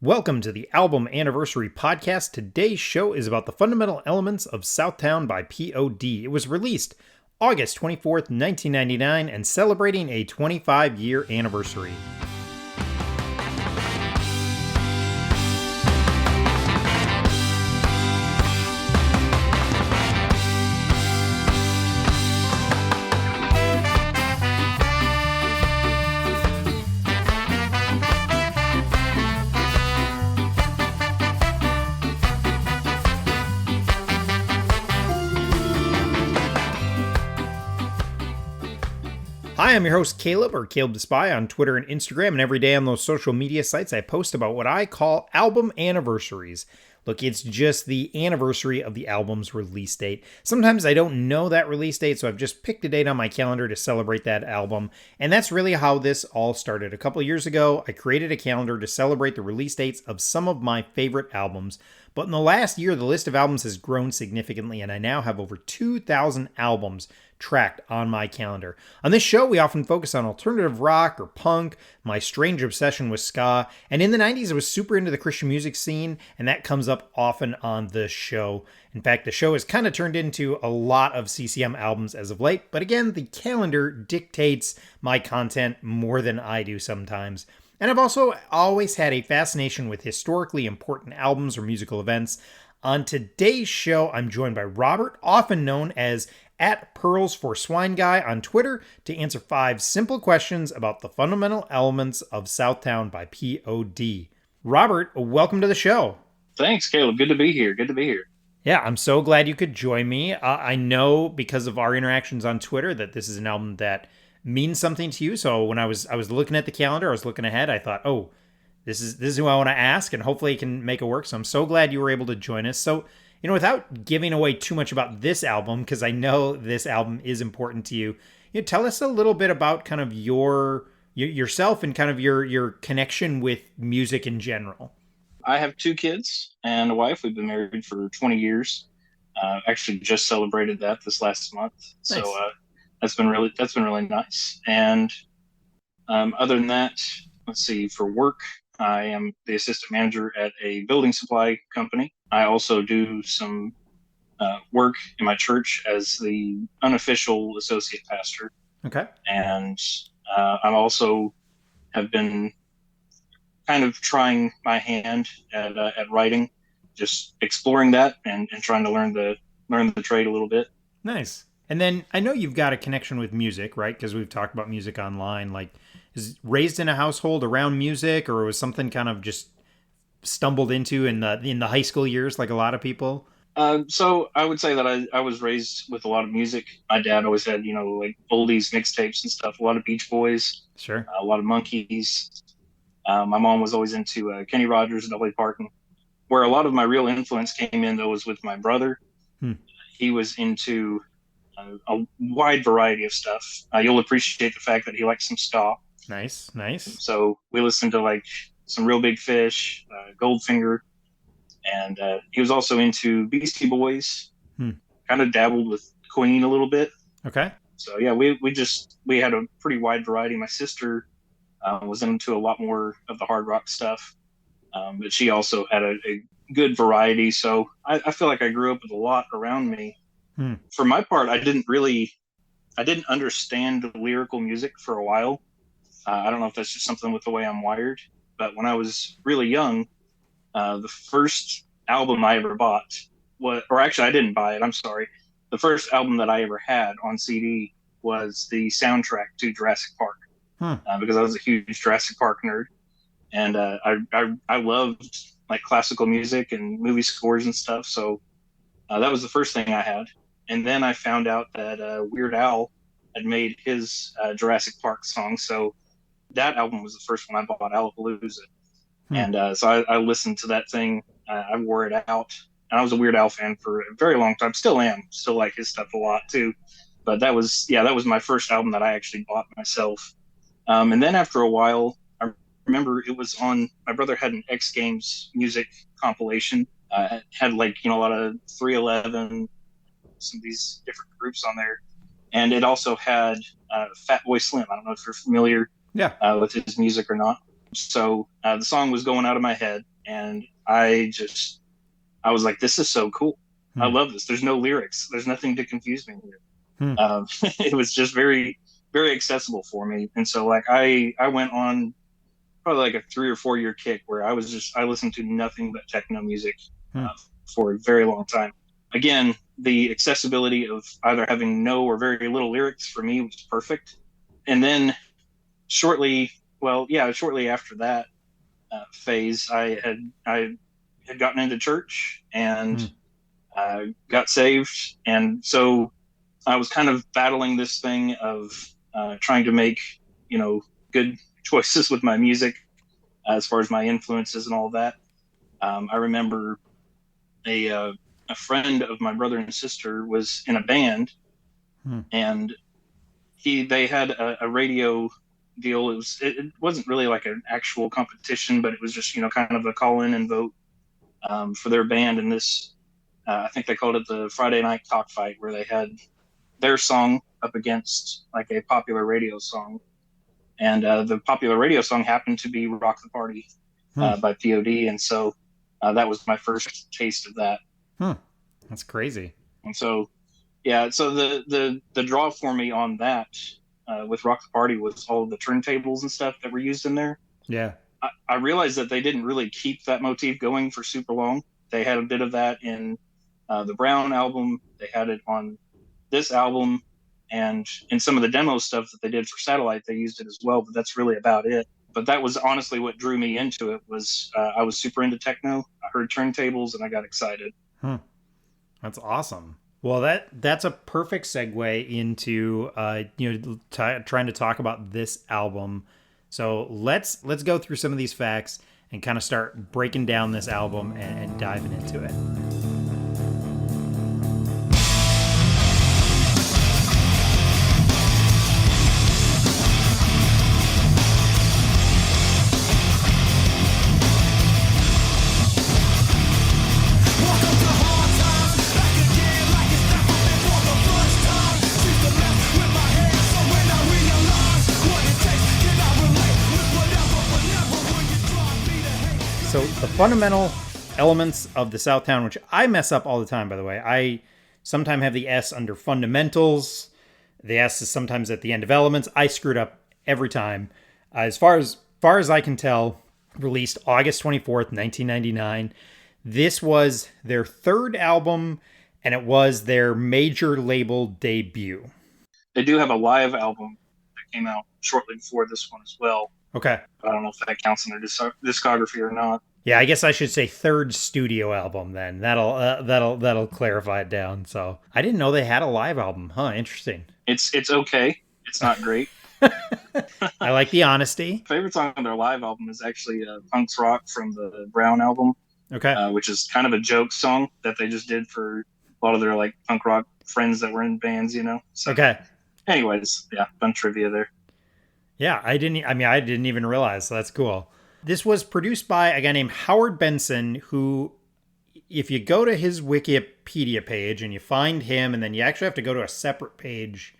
Welcome to the Album Anniversary Podcast. Today's show is about the fundamental elements of Southtown by POD. It was released August 24th, 1999, and celebrating a 25-year anniversary. Hi, I'm your host, Caleb, or Caleb the Spy, on Twitter and Instagram, and every day on those social media sites I post about what I call album anniversaries. Look, it's just the anniversary of the album's release date. Sometimes I don't know that release date, so I've just picked a date on my calendar to celebrate that album, and that's really how this all started. A couple years ago, I created a calendar to celebrate the release dates of some of my favorite albums, but in the last year, the list of albums has grown significantly, and I now have over 2,000 albums tracked on my calendar. On this show, we often focus on alternative rock or punk, my strange obsession with ska, and in the 90s I was super into the Christian music scene, and that comes up often on the show. In fact, the show has kind of turned into a lot of CCM albums as of late, but again, the calendar dictates my content more than I do sometimes. And I've also always had a fascination with historically important albums or musical events. On today's show, I'm joined by Robert, often known as @Pearls for Swine Guy on Twitter, to answer 5 simple questions about the fundamental elements of Southtown by POD. Robert, welcome to the show. Thanks, Caleb. Good to be here. Yeah, I'm so glad you could join me. I know because of our interactions on Twitter that this is an album that means something to you. So when I was looking at the calendar, I was looking ahead. I thought, oh, this is who I want to ask, and hopefully it can make it work. So I'm so glad you were able to join us. So, without giving away too much about this album, because I know this album is important to you, tell us a little bit about kind of yourself and kind of your connection with music in general. I have 2 kids and a wife. We've been married for 20 years. Actually, just celebrated that this last month. Nice. So that's been really nice. And other than that, let's see. For work, I am the assistant manager at a building supply company. I also do some work in my church as the unofficial associate pastor. Okay. And I also have been kind of trying my hand at writing, just exploring that and trying to learn the trade a little bit. Nice. And then I know you've got a connection with music, right? Because we've talked about music online. Like, is raised in a household around music, or was something kind of just stumbled into in the high school years, like a lot of people? So I would say that I was raised with a lot of music. My dad always had, like oldies, mixtapes and stuff, a lot of Beach Boys, Sure. a lot of Monkees. My mom was always into Kenny Rogers and Dolly Parton. Where a lot of my real influence came in, though, was with my brother. He was into a wide variety of stuff. You'll appreciate the fact that he likes some ska. Nice. So we listened to like some Real Big Fish, Goldfinger, and he was also into Beastie Boys. Kind of dabbled with Queen a little bit. Okay. So yeah, we had a pretty wide variety. My sister was into a lot more of the hard rock stuff, but she also had a good variety. So I feel like I grew up with a lot around me. For my part, I didn't understand the lyrical music for a while. I don't know if that's just something with the way I'm wired, but when I was really young, the first album I ever bought I didn't buy it. I'm sorry. The first album that I ever had on CD was the soundtrack to Jurassic Park, because I was a huge Jurassic Park nerd, and I loved like classical music and movie scores and stuff. So that was the first thing I had, and then I found out that Weird Al had made his Jurassic Park song. So that album was the first one I bought, Alapalooza. And so I listened to that thing. I wore it out. And I was a Weird Al fan for a very long time. Still am. Still like his stuff a lot too. But that was my first album that I actually bought myself. And then after a while, I remember it was on, my brother had an X Games music compilation. It had like, a lot of 311, some of these different groups on there. And it also had Fatboy Slim. I don't know if you're familiar with his music or not. So the song was going out of my head, and I was like, this is so cool. I Hmm. love this. There's no lyrics. There's nothing to confuse me here. Hmm. It was just very, very accessible for me. And so like I went on probably like a 3 or 4 year kick where I listened to nothing but techno music Hmm. for a very long time. Again, the accessibility of either having no or very little lyrics for me was perfect. And then shortly, shortly after that phase, I had gotten into church and Hmm. got saved, and so I was kind of battling this thing of trying to make good choices with my music as far as my influences and all that. I remember a uh, a friend of my brother and sister was in a band, Hmm. and they had a radio deal. It wasn't really like an actual competition, but it was just kind of a call in and vote for their band. And this I think they called it the Friday Night Cockfight, where they had their song up against like a popular radio song, and the popular radio song happened to be "Rock the Party" Hmm. by POD, and so that was my first taste of that. Hmm. That's crazy. And so yeah, so the draw for me on that with "Rock the Party" was all of the turntables and stuff that were used in there. Yeah. I realized that they didn't really keep that motif going for super long. They had a bit of that in the Brown album. They had it on this album, and in some of the demo stuff that they did for Satellite, they used it as well. But that's really about it. But that was honestly what drew me into it. Was I was super into techno. I heard turntables and I got excited. Hmm. That's awesome. Well, that's a perfect segue into trying to talk about this album. So let's go through some of these facts and kind of start breaking down this album and diving into it. So the fundamental elements of the Southtown, which I mess up all the time, by the way. I sometimes have the S under fundamentals. The S is sometimes at the end of elements. I screwed up every time. As far as I can tell, released August 24th, 1999. This was their third album, and it was their major label debut. They do have a live album that came out shortly before this one as well. Okay. I don't know if that counts in their discography or not. Yeah, I guess I should say third studio album then. That'll clarify it down. So I didn't know they had a live album. Huh? Interesting. It's okay. It's not great. I like the honesty. Favorite song on their live album is actually "Punk's Rock" from the Brown album, Okay. which is kind of a joke song that they just did for a lot of their like punk rock friends that were in bands. So, Okay. anyways, yeah, fun trivia there. Yeah, I didn't. I mean, I didn't even realize. So that's cool. This was produced by a guy named Howard Benson, who, if you go to his Wikipedia page and you find him, and then you actually have to go to a separate page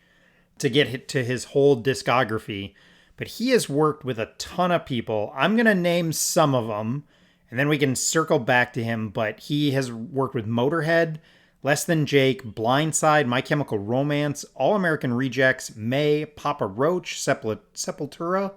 to get to his whole discography. But he has worked with a ton of people. I'm going to name some of them, and then we can circle back to him. But he has worked with Motorhead, Less Than Jake, Blindside, My Chemical Romance, All American Rejects, May, Papa Roach, Sepultura,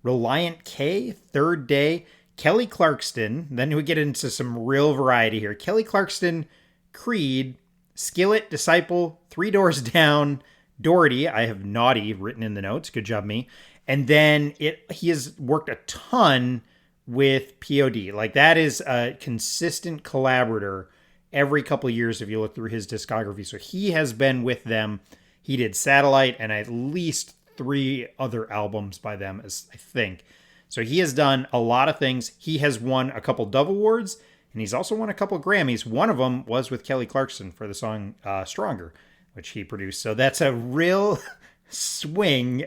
Reliant K, Third Day, Kelly Clarkson. Then we get into some real variety here. Kelly Clarkson, Creed, Skillet, Disciple, Three Doors Down, Doherty. I have Naughty written in the notes. Good job, me. And then he has worked a ton with POD. Like that is a consistent collaborator every couple of years if you look through his discography. So he has been with them. He did Satellite and at least 3 other albums by them, as I think. So he has done a lot of things. He has won a couple Dove Awards, and he's also won a couple Grammys. One of them was with Kelly Clarkson for the song Stronger, which he produced. So that's a real swing.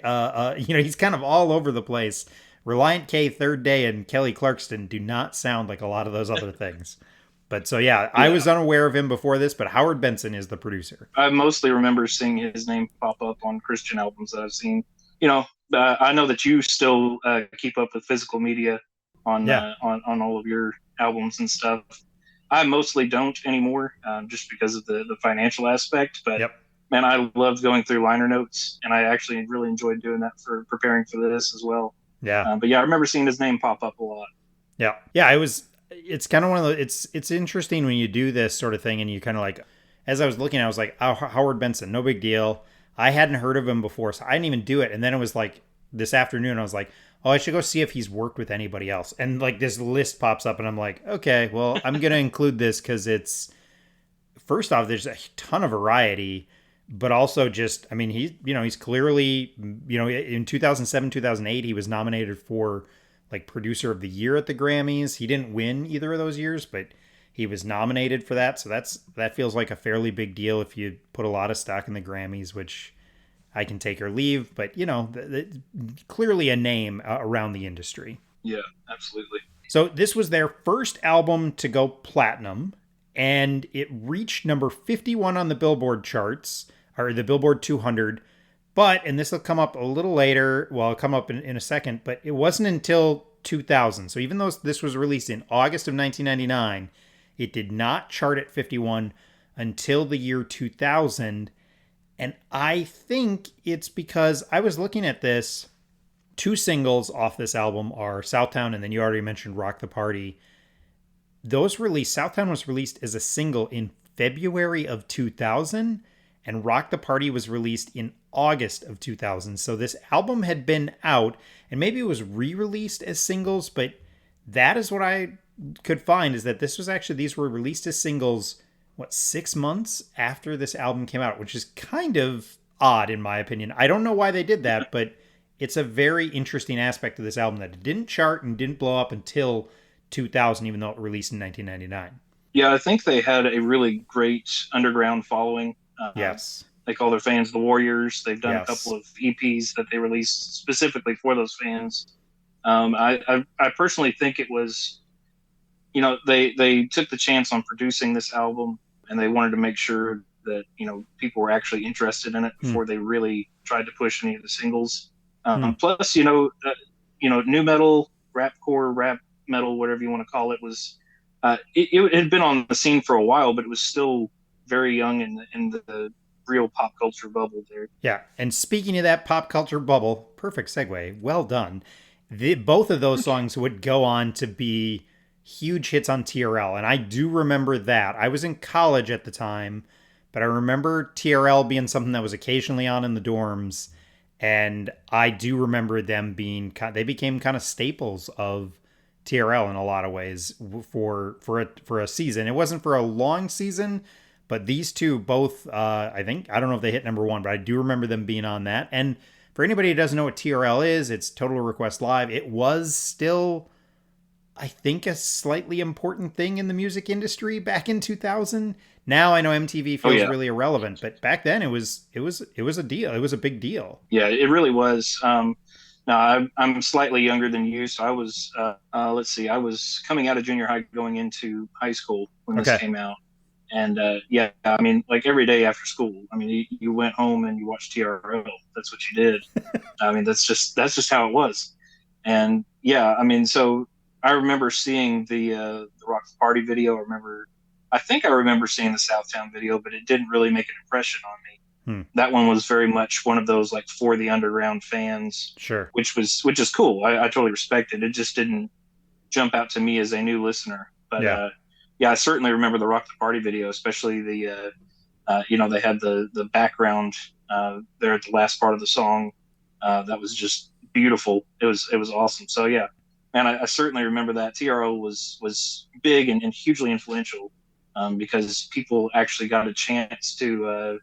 He's kind of all over the place. Reliant K, Third Day, and Kelly Clarkson do not sound like a lot of those other things. But so, yeah, I was unaware of him before this, but Howard Benson is the producer. I mostly remember seeing his name pop up on Christian albums that I've seen. you know, I know that you still keep up with physical media Yeah. on all of your albums and stuff. I mostly don't anymore, just because of the financial aspect. But Yep. man, I loved going through liner notes, and I actually really enjoyed doing that for preparing for this as well. Yeah. But yeah, I remember seeing his name pop up a lot. Yeah. Yeah. It's kind of one of the, it's interesting when you do this sort of thing and you kind of like, as I was looking, I was like, oh, Howard Benson, no big deal. I hadn't heard of him before, so I didn't even do it. And then it was like this afternoon, I was like, oh, I should go see if he's worked with anybody else. And like this list pops up and I'm like, okay, well, I'm going to include this because it's, first off, there's a ton of variety, but also just, I mean, he's clearly, in 2007, 2008, he was nominated for like producer of the year at the Grammys. He didn't win either of those years, but he was nominated for that. So that feels like a fairly big deal if you put a lot of stock in the Grammys, which I can take or leave, but clearly a name around the industry. Yeah, absolutely. So this was their first album to go platinum, and it reached number 51 on the Billboard charts, or the Billboard 200. But, and this will come up a little later, well, it'll come up in a second, but it wasn't until 2000. So even though this was released in August of 1999, it did not chart at 51 until the year 2000. And I think it's because I was looking at this. Two singles off this album are Southtown, and then you already mentioned Rock the Party. Southtown was released as a single in February of 2000, and Rock the Party was released in August of 2000. So this album had been out, and maybe it was re-released as singles, but that is what I could find, is that these were released as singles, 6 months after this album came out, which is kind of odd in my opinion. I don't know why they did that, but it's a very interesting aspect of this album that it didn't chart and didn't blow up until 2000, even though it released in 1999. Yeah, I think they had a really great underground following. Yes. They call their fans the Warriors. They've done a Yes. couple of EPs that they released specifically for those fans. I personally think it was, they took the chance on producing this album, and they wanted to make sure that people were actually interested in it before they really tried to push any of the singles. Plus, new metal, rapcore, rap metal, whatever you want to call it, was it had been on the scene for a while, but it was still very young in the real pop culture bubble there. Yeah. And speaking of that pop culture bubble, perfect segue. Well done. Both of those songs would go on to be huge hits on TRL. And I do remember that. I was in college at the time, but I remember TRL being something that was occasionally on in the dorms. And I do remember them they became kind of staples of TRL in a lot of ways for a season. It wasn't for a long season, but these two both, I don't know if they hit number one, but I do remember them being on that. And for anybody who doesn't know what TRL is, it's Total Request Live. It was still, I think, a slightly important thing in the music industry back in 2000. Now I know MTV feels really irrelevant, but back then it was a deal. It was a big deal. Yeah, it really was. Now I'm slightly younger than you, so I was let's see, I was coming out of junior high, going into high school when this came out. And yeah, I mean, like every day after school, I mean, you went home and you watched TRL. That's what you did. I mean, that's just how it was. And yeah, I mean, so I remember seeing the Rock the Party video. I think I remember seeing the Southtown video, but it didn't really make an impression on me. That one was very much one of those like for the underground fans, sure, which is cool. I totally respect it. It just didn't jump out to me as a new listener. But yeah, I certainly remember the Rock the Party video, especially the they had the background there at the last part of the song. That was just beautiful. It was awesome. So yeah, man, I certainly remember that. TRL was big and hugely influential, because people actually got a chance to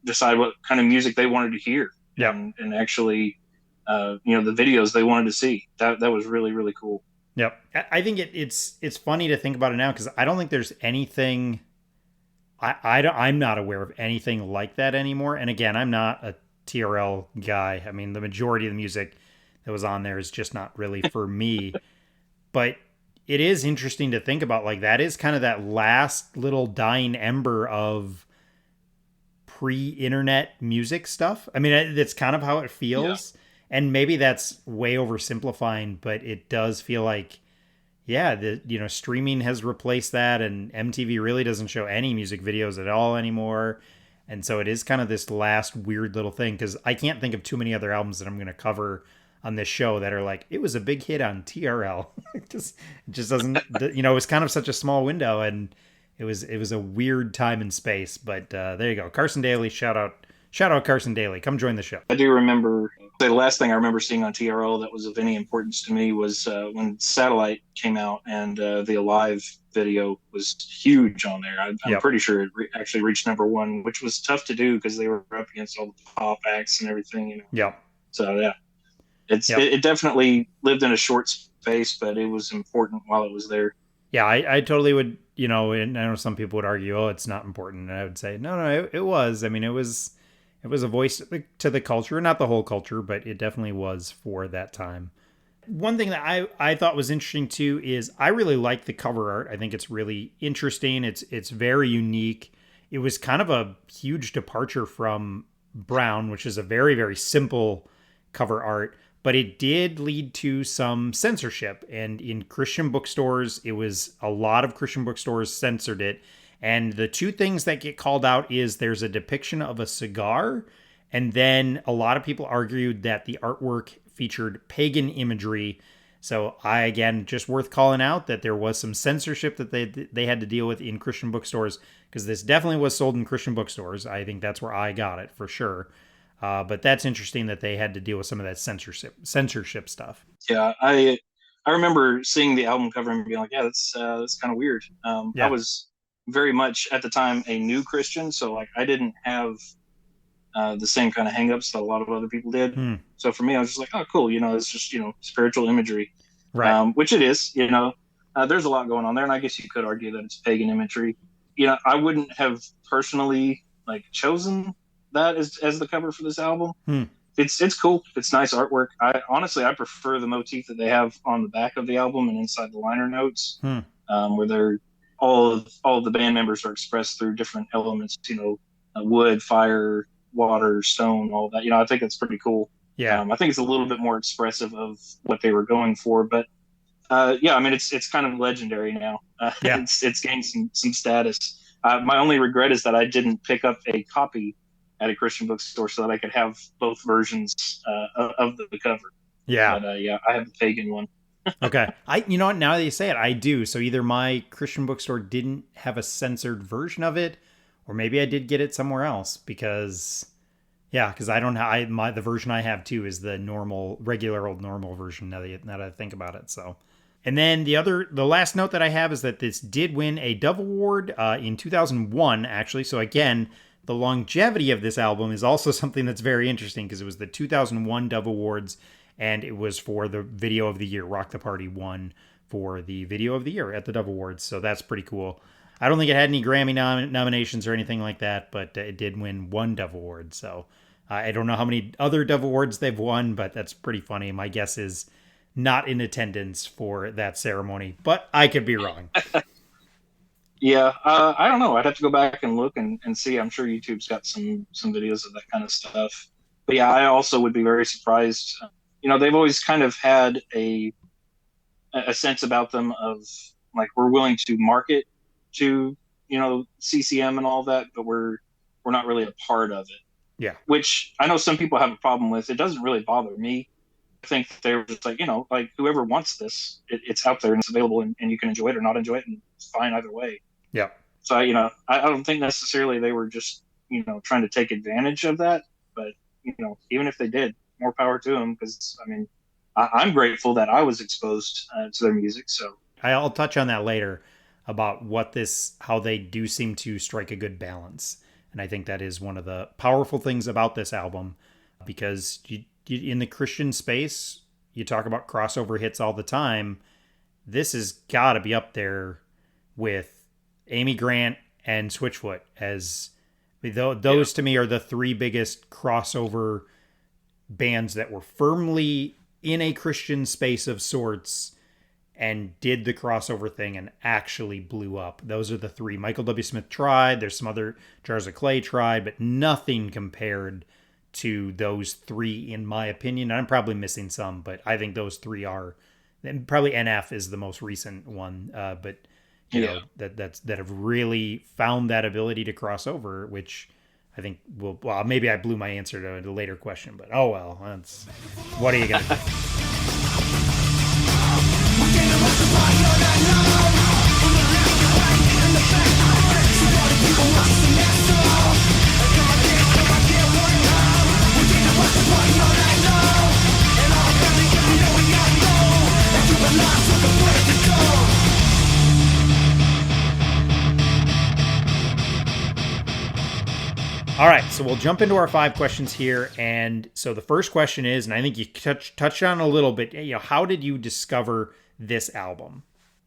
decide what kind of music they wanted to hear. And actually the videos they wanted to see. That was really, really cool. Yep. I think it's funny to think about it now, because I don't think there's anything, I'm not aware of anything like that anymore. And again, I'm not a TRL guy. I mean, the majority of the music that was on there is just not really for me. But it is interesting to think about, like, that is kind of that last little dying ember of pre-internet music stuff. I mean, that's kind of how it Yeah. feels. And maybe that's way oversimplifying, but it does feel like, yeah, streaming has replaced that, and MTV really doesn't show any music videos at all anymore. And so it is kind of this last weird little thing, because I can't think of too many other albums that I'm going to cover on this show that are like, it was a big hit on TRL. It just doesn't, it was kind of such a small window, and it was a weird time and space. But there you go. Carson Daly, shout out Carson Daly. Come join the show. I do remember the last thing I remember seeing on TRL that was of any importance to me was when Satellite came out, and the Alive video was huge on there. I'm Yep. pretty sure it actually reached #1, which was tough to do because they were up against all the pop acts and everything. Yep. So yeah, Yep. it definitely lived in a short space, but it was important while it was there. Yeah, I totally would, and I know some people would argue, oh, it's not important. And I would say, no, it was. I mean, it was a voice to the culture, not the whole culture, but it definitely was for that time. One thing that I thought was interesting too is I really like the cover art. I think it's really interesting. It's very unique. It was kind of a huge departure from Brown, which is a very, very simple cover art, but it did lead to some censorship. And in Christian bookstores, a lot of Christian bookstores censored it. And the two things that get called out is there's a depiction of a cigar, and then a lot of people argued that the artwork featured pagan imagery. So again, just worth calling out that there was some censorship that they had to deal with in Christian bookstores, because this definitely was sold in Christian bookstores. I think that's where I got it for sure. But that's interesting that they had to deal with some of that censorship stuff. Yeah, I remember seeing the album cover and being like, yeah, that's kind of weird. I Yeah. was very much at the time a new Christian, so like I didn't have the same kind of hangups that a lot of other people did. Hmm. So for me, I was just like, oh, cool. It's just spiritual imagery, Right. which it is. There's a lot going on there, and I guess you could argue that it's pagan imagery. I wouldn't have personally like chosen that as the cover for this album. Hmm. It's cool. It's nice artwork. I prefer the motif that they have on the back of the album and inside the liner notes, Hmm. where they're all of the band members are expressed through different elements. Wood, fire, water, stone, all that. I think that's pretty cool. Yeah. I think it's a little bit more expressive of what they were going for, but yeah, I mean, it's kind of legendary now. Yeah. It's gained some status. My only regret is that I didn't pick up a copy at a Christian bookstore so that I could have both versions of the cover. Yeah. But yeah, I have the pagan one. Okay. You know what? Now that you say it, I do. So either my Christian bookstore didn't have a censored version of it, or maybe I did get it somewhere else because I don't have the version I have too is the regular old normal version now that I think about it. So, and then the last note that I have is that this did win a Dove Award in 2001, actually. So again, the longevity of this album is also something that's very interesting because it was the 2001 Dove Awards, and it was for the Video of the Year. Rock the Party won for the Video of the Year at the Dove Awards, so that's pretty cool. I don't think it had any Grammy nominations or anything like that, but it did win one Dove Award. So I don't know how many other Dove Awards they've won, but that's pretty funny. My guess is not in attendance for that ceremony, but I could be wrong. Yeah, I don't know. I'd have to go back and look and see. I'm sure YouTube's got some videos of that kind of stuff. But yeah, I also would be very surprised. They've always kind of had a sense about them of like we're willing to market to CCM and all that, but we're not really a part of it. Yeah. Which I know some people have a problem with. It doesn't really bother me. I think they were just like, like whoever wants this, it's out there and it's available, and you can enjoy it or not enjoy it, and it's fine either way. Yeah. So, I don't think necessarily they were just, trying to take advantage of that. But, even if they did, more power to them, because, I mean, I'm grateful that I was exposed to their music. So I'll touch on that later about how they do seem to strike a good balance. And I think that is one of the powerful things about this album, because you in the Christian space, you talk about crossover hits all the time. This has got to be up there with Amy Grant and Switchfoot as those to me are the three biggest crossover bands that were firmly in a Christian space of sorts and did the crossover thing and actually blew up. Those are the three. Michael W. Smith tried. There's some other, Jars of Clay tried, but nothing compared to those three, in my opinion. I'm probably missing some, but I think those three are. And probably NF is the most recent one, but you know that have really found that ability to cross over, which I think will. Well, maybe I blew my answer to the later question, but oh well. That's what are you gonna do? All right, so we'll jump into our 5 questions here. And so the first question is, and I think you touched on a little bit, how did you discover this album?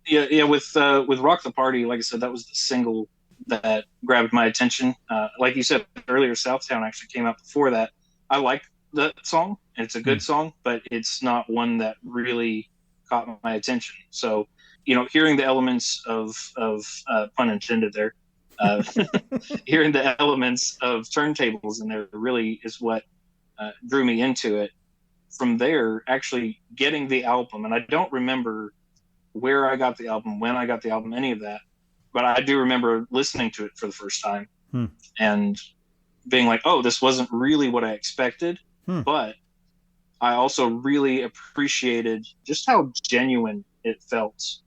Yeah. With Rock the Party, like I said, that was the single that grabbed my attention. Like you said earlier, Southtown actually came out before that. I like that song. It's a good song, but it's not one that really caught my attention. So, hearing the elements of pun intended there, hearing the elements of turntables in there really is what drew me into it. From there, actually getting the album, and I don't remember where I got the album, when I got the album, any of that, but I do remember listening to it for the first time and being like, oh, this wasn't really what I expected, but I also really appreciated just how genuine it felt.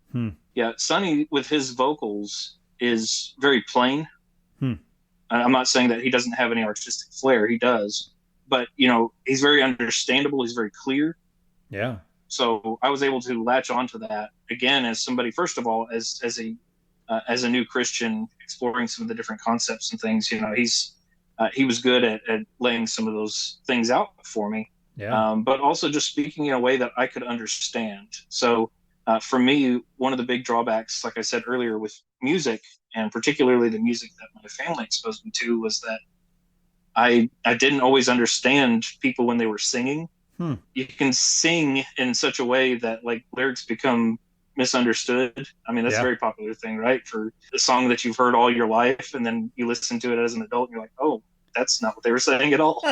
Yeah, Sonny with his vocals is very plain. I'm not saying that he doesn't have any artistic flair. He does. But, he's very understandable. He's very clear. Yeah. So I was able to latch onto that, again, as somebody, first of all, as a new Christian, exploring some of the different concepts and things. He was good at laying some of those things out for me. Yeah. But also just speaking in a way that I could understand. So for me, one of the big drawbacks, like I said earlier, with music, and particularly the music that my family exposed me to, was that I didn't always understand people when they were singing. You can sing in such a way that like lyrics become misunderstood. I mean, that's a very popular thing, right? For a song that you've heard all your life, and then you listen to it as an adult, and you're like, oh, that's not what they were saying at all.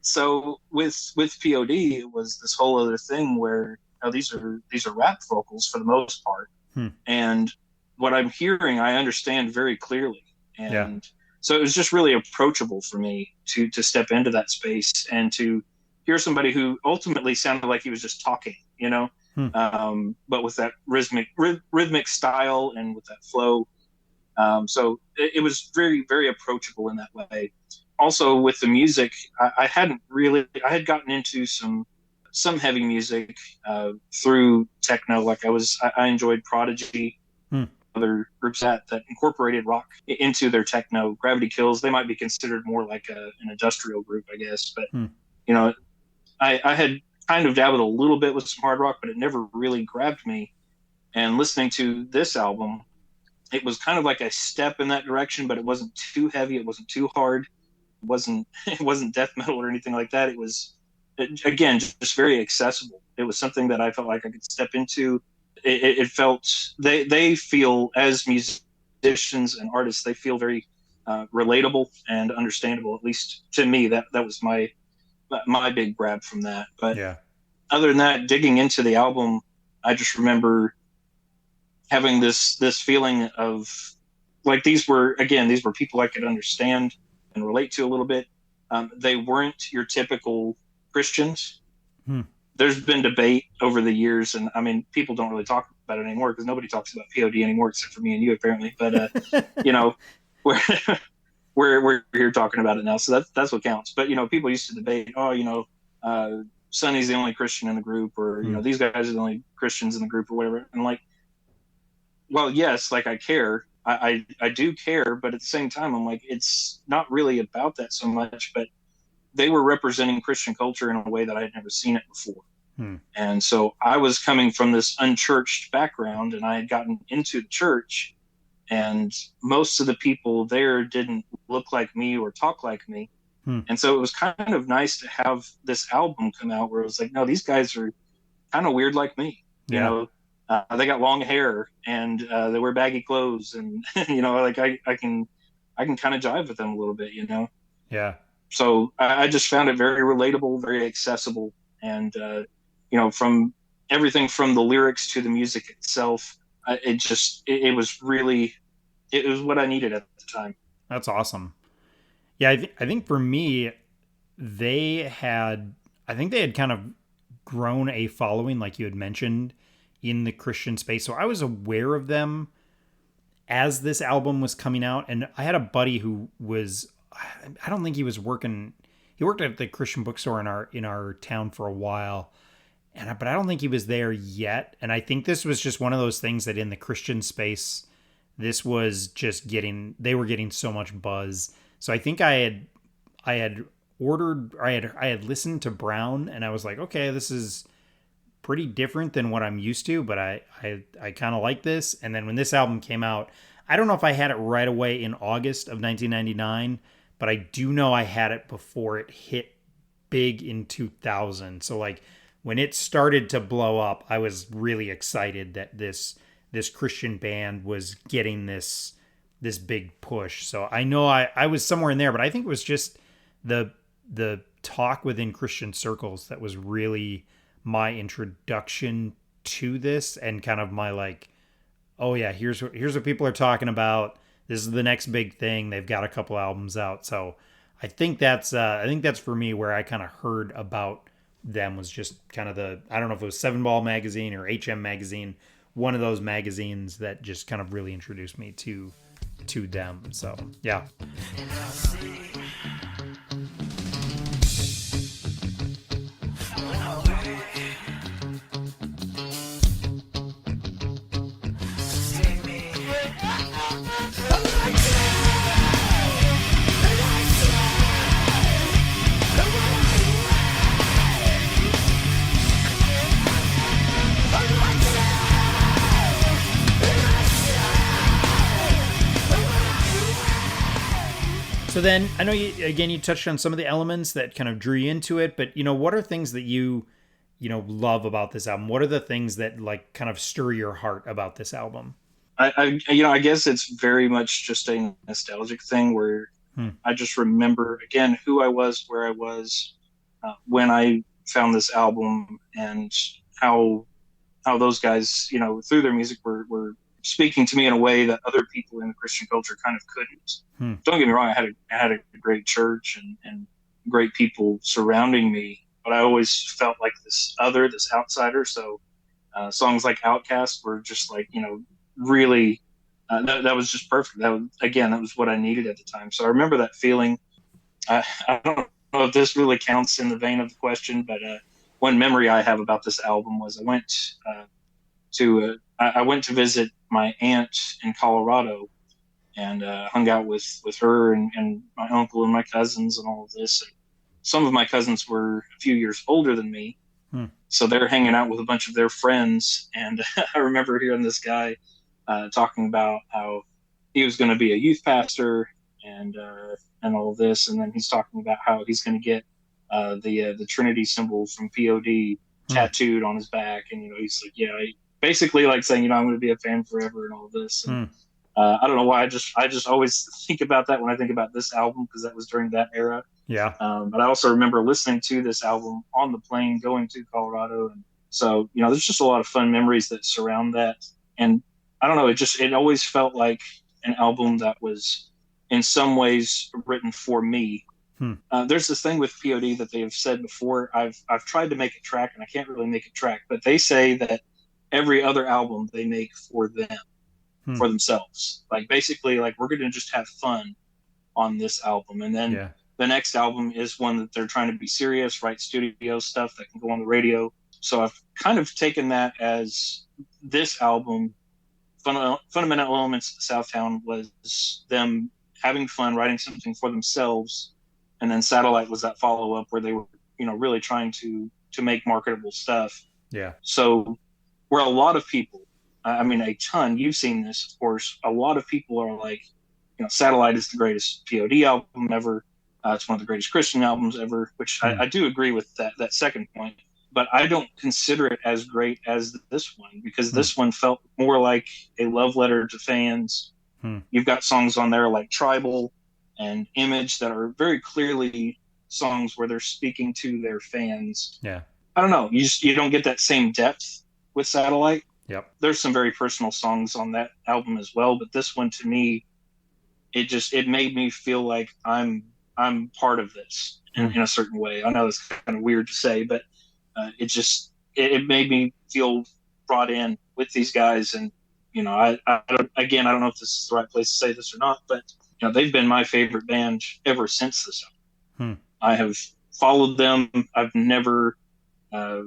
So with POD, it was this whole other thing where these are rap vocals for the most part, and what I'm hearing, I understand very clearly, and so it was just really approachable for me to step into that space and to hear somebody who ultimately sounded like he was just talking, but with that rhythmic style and with that flow. So it was very, very approachable in that way. Also with the music, I had gotten into some heavy music through techno. Like I enjoyed Prodigy, other groups that incorporated rock into their techno. Gravity Kills, they might be considered more like an industrial group, I guess. But I had kind of dabbled a little bit with some hard rock, but it never really grabbed me. And listening to this album, it was kind of like a step in that direction, but it wasn't too heavy. It wasn't too hard. It wasn't death metal or anything like that. It was, again, just very accessible. It was something that I felt like I could step into. It felt, they feel, as musicians and artists, they feel very relatable and understandable. At least to me, that was my big grab from that. But other than that, digging into the album, I just remember having this feeling of like these were people I could understand and relate to a little bit. They weren't your typical Christians. There's been debate over the years, and I mean, people don't really talk about it anymore because nobody talks about POD anymore except for me and you, apparently. But we're here talking about it now, so that's what counts. But people used to debate, Sonny's the only Christian in the group, or these guys are the only Christians in the group, or whatever. And like, well, yes, like I care, I do care, but at the same time, I'm like, it's not really about that so much. But they were representing Christian culture in a way that I had never seen it before. And so I was coming from this unchurched background, and I had gotten into the church, and most of the people there didn't look like me or talk like me. And so it was kind of nice to have this album come out where it was like, no, these guys are kind of weird like me. You Yeah. know, they got long hair and they wear baggy clothes, and like I can kind of jive with them a little bit. Yeah. So I just found it very relatable, very accessible, and from everything from the lyrics to the music itself, it was really it was what I needed at the time. That's awesome. Yeah, I think for me, they had, I think they had kind of grown a following, like you had mentioned, in the Christian space. So I was aware of them as this album was coming out. And I had a buddy who was, I don't think he was working, he worked at the Christian bookstore in our town for a while. But I don't think he was there yet. And I think this was just one of those things that in the Christian space, this was just getting, they were getting so much buzz. So I think I had ordered, I had listened to Brown, and I was like, okay, this is pretty different than what I'm used to, but I kind of like this. And then when this album came out, I don't know if I had it right away in August of 1999, but I do know I had it before it hit big in 2000. So like when it started to blow up, I was really excited that this Christian band was getting this big push. So I know I was somewhere in there, but I think it was just the the talk within Christian circles that was really my introduction to this, and kind of my like, oh yeah, here's what people are talking about. This is the next big thing. They've got a couple albums out. So I think that's for me where I kind of heard about them, was just kind of the, I don't know if it was Seven Ball magazine or HM magazine, one of those magazines that just kind of really introduced me to them. So yeah. So then I know you touched on some of the elements that kind of drew you into it, but what are things that you love about this album? What are the things that like kind of stir your heart about this album? I guess it's very much just a nostalgic thing where Hmm. I just remember again who I was, where I was when I found this album, and how how those guys, through their music were speaking to me in a way that other people in the Christian culture kind of couldn't. Hmm. Don't get me wrong, I had a great church and great people surrounding me, but I always felt like this outsider. So songs like Outcast were just like, really, that was just perfect. That was what I needed at the time. So I remember that feeling. I don't know if this really counts in the vein of the question, but one memory I have about this album was I went to visit my aunt in Colorado, and hung out with her and my uncle and my cousins and all of this. And some of my cousins were a few years older than me, Hmm. so they're hanging out with a bunch of their friends. And I remember hearing this guy talking about how he was going to be a youth pastor, and all of this, and then he's talking about how he's going to get the Trinity symbol from POD Hmm. tattooed on his back, and he's like, yeah, basically like saying, I'm going to be a fan forever and all of this. And Hmm. I don't know why, I just always think about that when I think about this album, because that was during that era. Yeah. But I also remember listening to this album on the plane going to Colorado, and so there's just a lot of fun memories that surround that. And I don't know, it always felt like an album that was in some ways written for me. Hmm. There's this thing with POD that they have said before. I've tried to make it track, and I can't really make it track, but they say that every other album they make for them, Hmm. for themselves. Like basically, like we're going to just have fun on this album, and then Yeah. the next album is one that they're trying to be serious, write studio stuff that can go on the radio. So I've kind of taken that as this album. Fundamental elements of Southtown was them having fun, writing something for themselves, and then Satellite was that follow up where they were, really trying to make marketable stuff. Yeah. So where a lot of people, I mean, a ton, you've seen this, of course, a lot of people are like, Satellite is the greatest POD album ever. It's one of the greatest Christian albums ever, which Hmm. I do agree with that second point. but I don't consider it as great as this one because Hmm. this one felt more like a love letter to fans. Hmm. You've got songs on there like Tribal and Image that are very clearly songs where they're speaking to their fans. Yeah. I don't know, you don't get that same depth with Satellite. Yep. There's some very personal songs on that album as well, but this one to me, it made me feel like I'm part of this Hmm. in a certain way. I know it's kind of weird to say, but it made me feel brought in with these guys. And I don't know if this is the right place to say this or not, but they've been my favorite band ever since this album. Hmm. I have followed them. I've uh,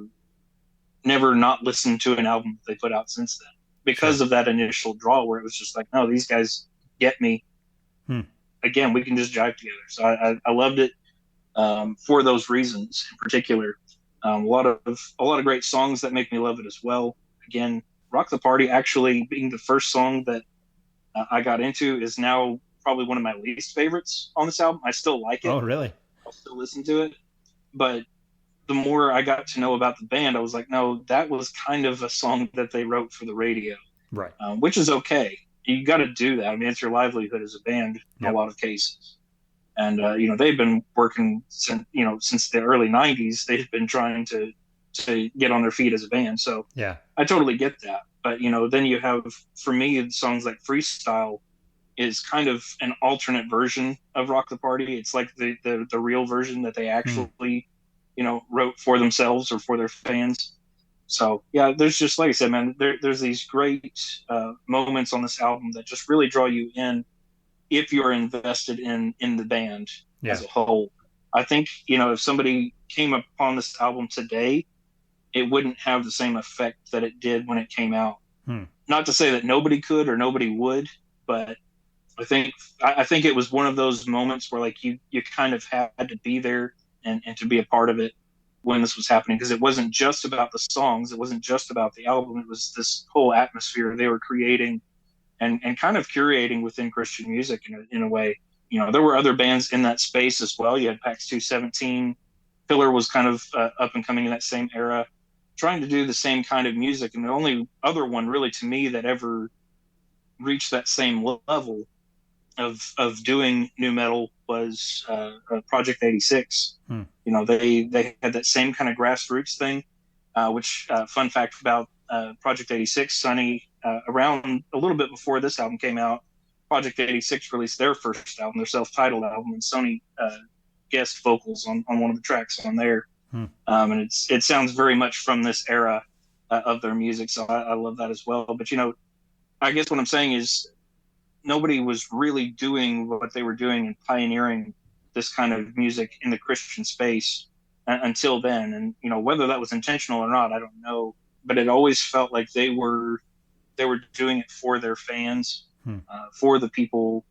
never not listened to an album they put out since then because Sure. of that initial draw where it was just like, no, these guys get me. Hmm. Again, we can just jive together. So I loved it for those reasons in particular. A lot of great songs that make me love it as well. Again, "Rock the Party" actually being the first song that I got into is now probably one of my least favorites on this album. I still like it. Oh, really? I'll still listen to it, but the more I got to know about the band, I was like, no, that was kind of a song that they wrote for the radio, Right. which is okay. You got to do that. I mean, it's your livelihood as a band in a Yep. lot of cases. And they've been working since the early '90s. They've been trying to get on their feet as a band. So Yeah. I totally get that. But then you have, for me, songs like "Freestyle" is kind of an alternate version of "Rock the Party." It's like the real version that they Hmm. actually wrote for themselves or for their fans. So yeah, there's just, like I said, man, there's these great moments on this album that just really draw you in if you're invested in the band Yeah. as a whole. I think if somebody came upon this album today, it wouldn't have the same effect that it did when it came out. Hmm. Not to say that nobody could or nobody would, but I think it was one of those moments where like you kind of had to be there and to be a part of it when this was happening, because it wasn't just about the songs, it wasn't just about the album, it was this whole atmosphere they were creating and kind of curating within Christian music in a way. There were other bands in that space as well. You had PAX 217. Pillar was kind of up and coming in that same era, trying to do the same kind of music. And the only other one really to me that ever reached that same level of doing new metal was Project 86. Hmm. They had that same kind of grassroots thing, which fun fact about Project 86, Sonny, around a little bit before this album came out, Project 86 released their first album, their self-titled album, and Sony guest vocals on one of the tracks on there. Hmm. And it sounds very much from this era of their music, so I love that as well. But I guess what I'm saying is nobody was really doing what they were doing and pioneering this kind of music in the Christian space until then. And whether that was intentional or not, I don't know. But it always felt like they were doing it for their fans, Hmm. for the people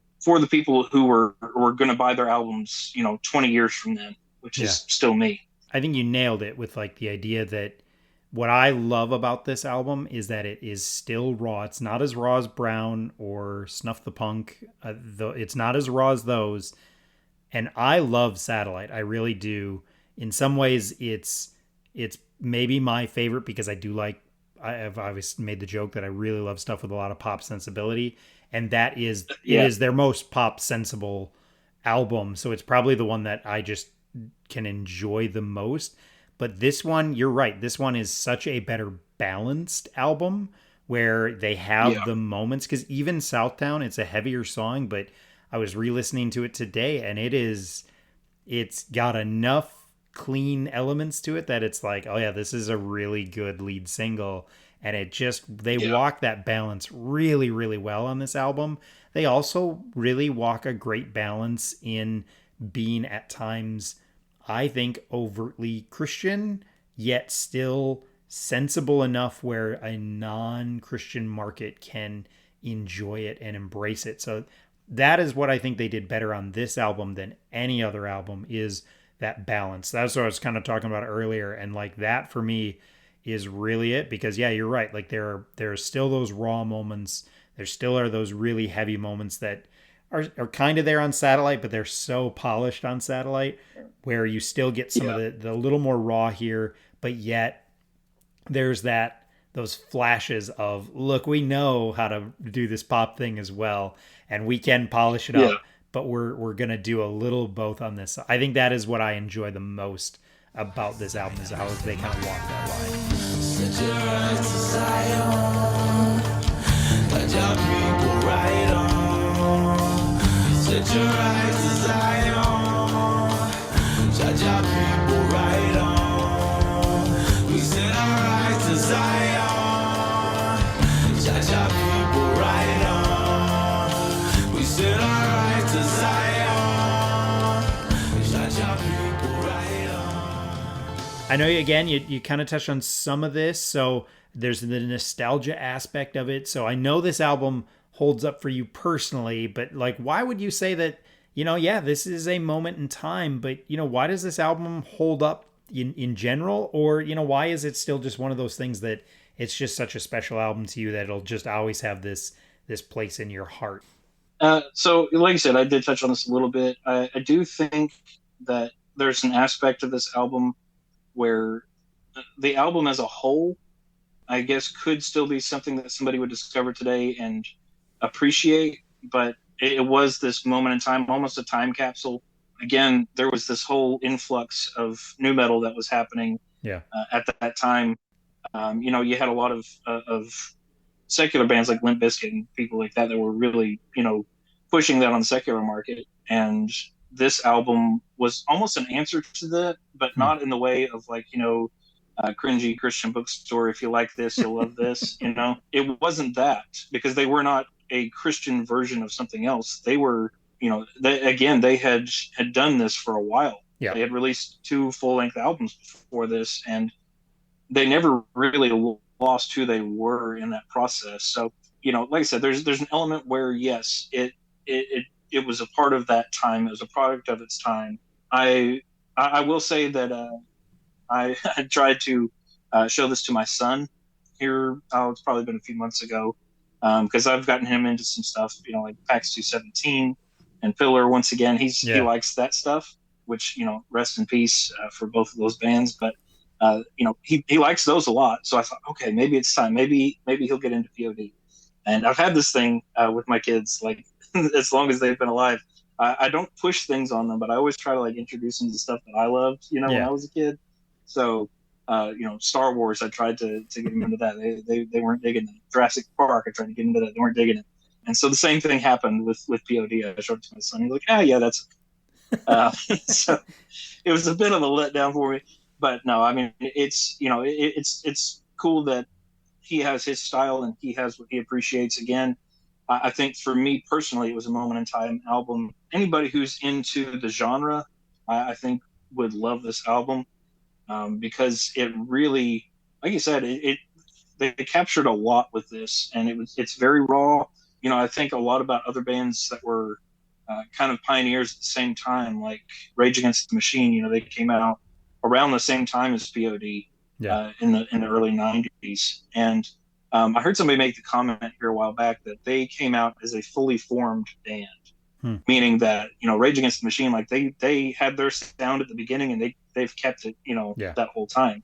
who were going to buy their albums, 20 years from then, which Yeah. is still me. I think you nailed it with like the idea that what I love about this album is that it is still raw. It's not as raw as Brown or Snuff the Punk. Though it's not as raw as those. And I love Satellite. I really do. In some ways, it's maybe my favorite because I do like. I've always made the joke that I really love stuff with a lot of pop sensibility, and that is it Yeah, is their most pop sensible album. So it's probably the one that I just can enjoy the most. But this one, you're right. This one is such a better balanced album where they have yeah, the moments. Because even Southtown, it's a heavier song, but I was re-listening to it today, and it's got enough clean elements to it that it's like, oh yeah, this is a really good lead single. And they yeah, walk that balance really, really well on this album. They also really walk a great balance in being at times, I think, overtly Christian, yet still sensible enough where a non Christian market can enjoy it and embrace it. So that is what I think they did better on this album than any other album is that balance. That's what I was kind of talking about earlier. And like that for me is really it because yeah, you're right. Like there are still those raw moments. There still are those really heavy moments that are kind of there on Satellite, but they're so polished on Satellite where you still get some of yeah, the little more raw here, but yet there's those flashes of, look, we know how to do this pop thing as well, and we can polish it Yeah. up, but we're gonna do a little both on this. I think that is what I enjoy the most about this album, is how they kind of walk that line. Set your eyes to Zion. Let your people right on. Set your eyes to Zion. Let your people right on. We set our eyes to Zion. Let your people right on. We set our eyes to Zion. Let your people right on. I know, again, you kind of touched on some of this, so there's the nostalgia aspect of it. So I know this album holds up for you personally, but like, why would you say that, yeah, this is a moment in time, but why does this album hold up in general? Or, why is it still just one of those things that it's just such a special album to you that it'll just always have this place in your heart? So, like I said, I did touch on this a little bit. I do think that there's an aspect of this album where the album as a whole, I guess, could still be something that somebody would discover today and appreciate, but it was this moment in time, almost a time capsule. Again, there was this whole influx of new metal that was happening Yeah. at that time. You had a lot of secular bands like Limp Bizkit and people like that were really, pushing that on the secular market. And this album was almost an answer to that, but not in the way of like, cringy Christian bookstore. If you like this, you'll love this. It wasn't that, because they were not a Christian version of something else. They were, they had done this for a while. Yeah. They had released 2 full-length albums before this, and they never really lost who they were in that process. So, like I said, there's an element where, yes, it was a part of that time. It was a product of its time. I will say that I tried to show this to my son here. It's probably been a few months ago, because I've gotten him into some stuff, like PAX 217 and Pillar. Once again, he likes that stuff, which, rest in peace for both of those bands. But he likes those a lot. So I thought, okay, maybe it's time. Maybe he'll get into POD. And I've had this thing with my kids, like as long as they've been alive. I don't push things on them, but I always try to like introduce them to stuff that I loved, when I was a kid. So, Star Wars, I tried to get them into that. They weren't digging it. Jurassic Park, I tried to get into that. They weren't digging it. And so the same thing happened with POD. I showed it to my son. He's like, yeah, that's so it was a bit of a letdown for me. But no, I mean, it's cool that he has his style and he has what he appreciates. Again, I think for me personally, it was a moment in time album. Anybody who's into the genre, I think would love this album, because it really, like you said, they captured a lot with this, and it's very raw. I think a lot about other bands that were kind of pioneers at the same time, like Rage Against the Machine. They came out around the same time as POD, in the early '90s, and I heard somebody make the comment here a while back that they came out as a fully formed band, meaning that Rage Against the Machine, like they had their sound at the beginning and they've kept it that whole time.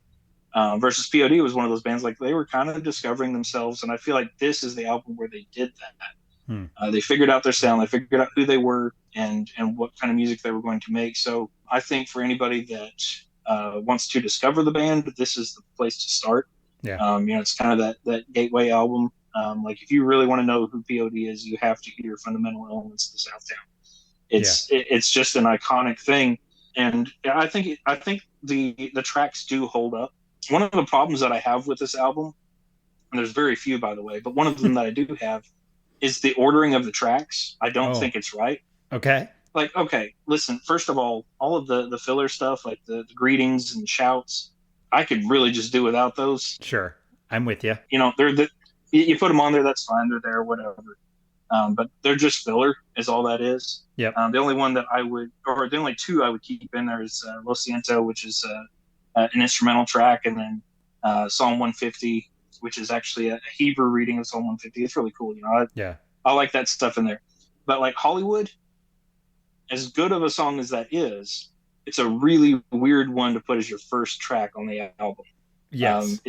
Versus POD was one of those bands, like they were kind of discovering themselves, and I feel like this is the album where they did that. They figured out their sound, they figured out who they were, and what kind of music they were going to make. So I think for anybody that wants to discover the band, this is the place to start. It's kind of that gateway album. Like if you really want to know who POD is, you have to hear Fundamental Elements of the Southtown. It's just an iconic thing, and I think the tracks do hold up. One of the problems that I have with this album, and there's very few, by the way, but one of them that I do have is the ordering of the tracks. I don't think it's right. Okay. Like, okay, listen, first of all of the filler stuff, like the greetings and the shouts, I could really just do without those. Sure. I'm with you. You put them on there, that's fine. They're there, whatever. But they're just filler is all that is. Yep. The only one that the only 2 I would keep in there is Lo Siento, which is an instrumental track, and then Psalm 150, which is actually a Hebrew reading of Psalm 150. It's really cool. I like that stuff in there. But like Hollywood, as good of a song as that is, it's a really weird one to put as your first track on the album. Yes.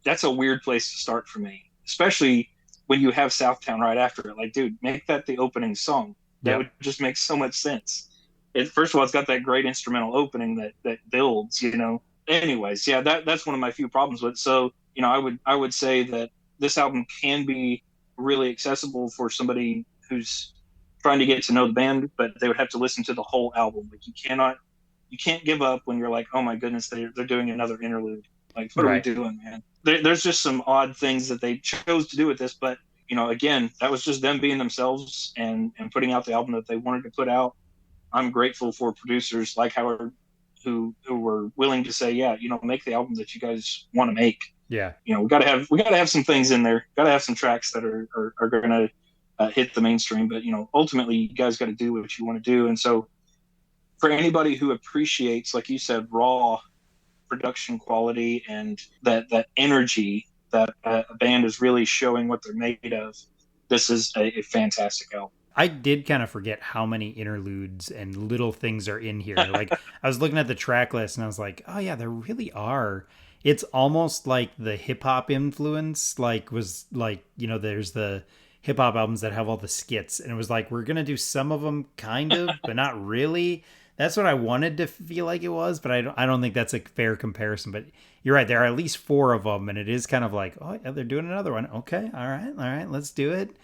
That's a weird place to start for me, especially when you have Southtown right after it. Like, dude, make that the opening song. That Yep. would just make so much sense. First of all, it's got that great instrumental opening that builds, you know. Anyways, yeah, that's one of my few problems with. So, you know, I would say that this album can be really accessible for somebody who's trying to get to know the band, but they would have to listen to the whole album. Like, you can't give up when you're like, oh my goodness, they're doing another interlude. Like, what are we Right. doing, man? There's just some odd things that they chose to do with this, but you know, again, that was just them being themselves and putting out the album that they wanted to put out. I'm grateful for producers like Howard who were willing to say, yeah, you know, make the album that you guys want to make. Yeah. You know, we got to have some things in there. Got to have some tracks that are going to hit the mainstream. But you know, ultimately, you guys got to do what you want to do. And so, for anybody who appreciates, like you said, raw production quality and that energy that a band is really showing what they're made of, this is a fantastic album. I did kind of forget how many interludes and little things are in here. Like I was looking at the track list and I was like, oh yeah, there really are. It's almost like the hip hop influence, like was like, you know, there's the hip hop albums that have all the skits and it was like we're going to do some of them kind of, but not really. That's what I wanted to feel like it was, but I don't think that's a fair comparison, but you're right, there are at least 4 of them and it is kind of like, oh yeah, they're doing another one. Okay. All right, let's do it.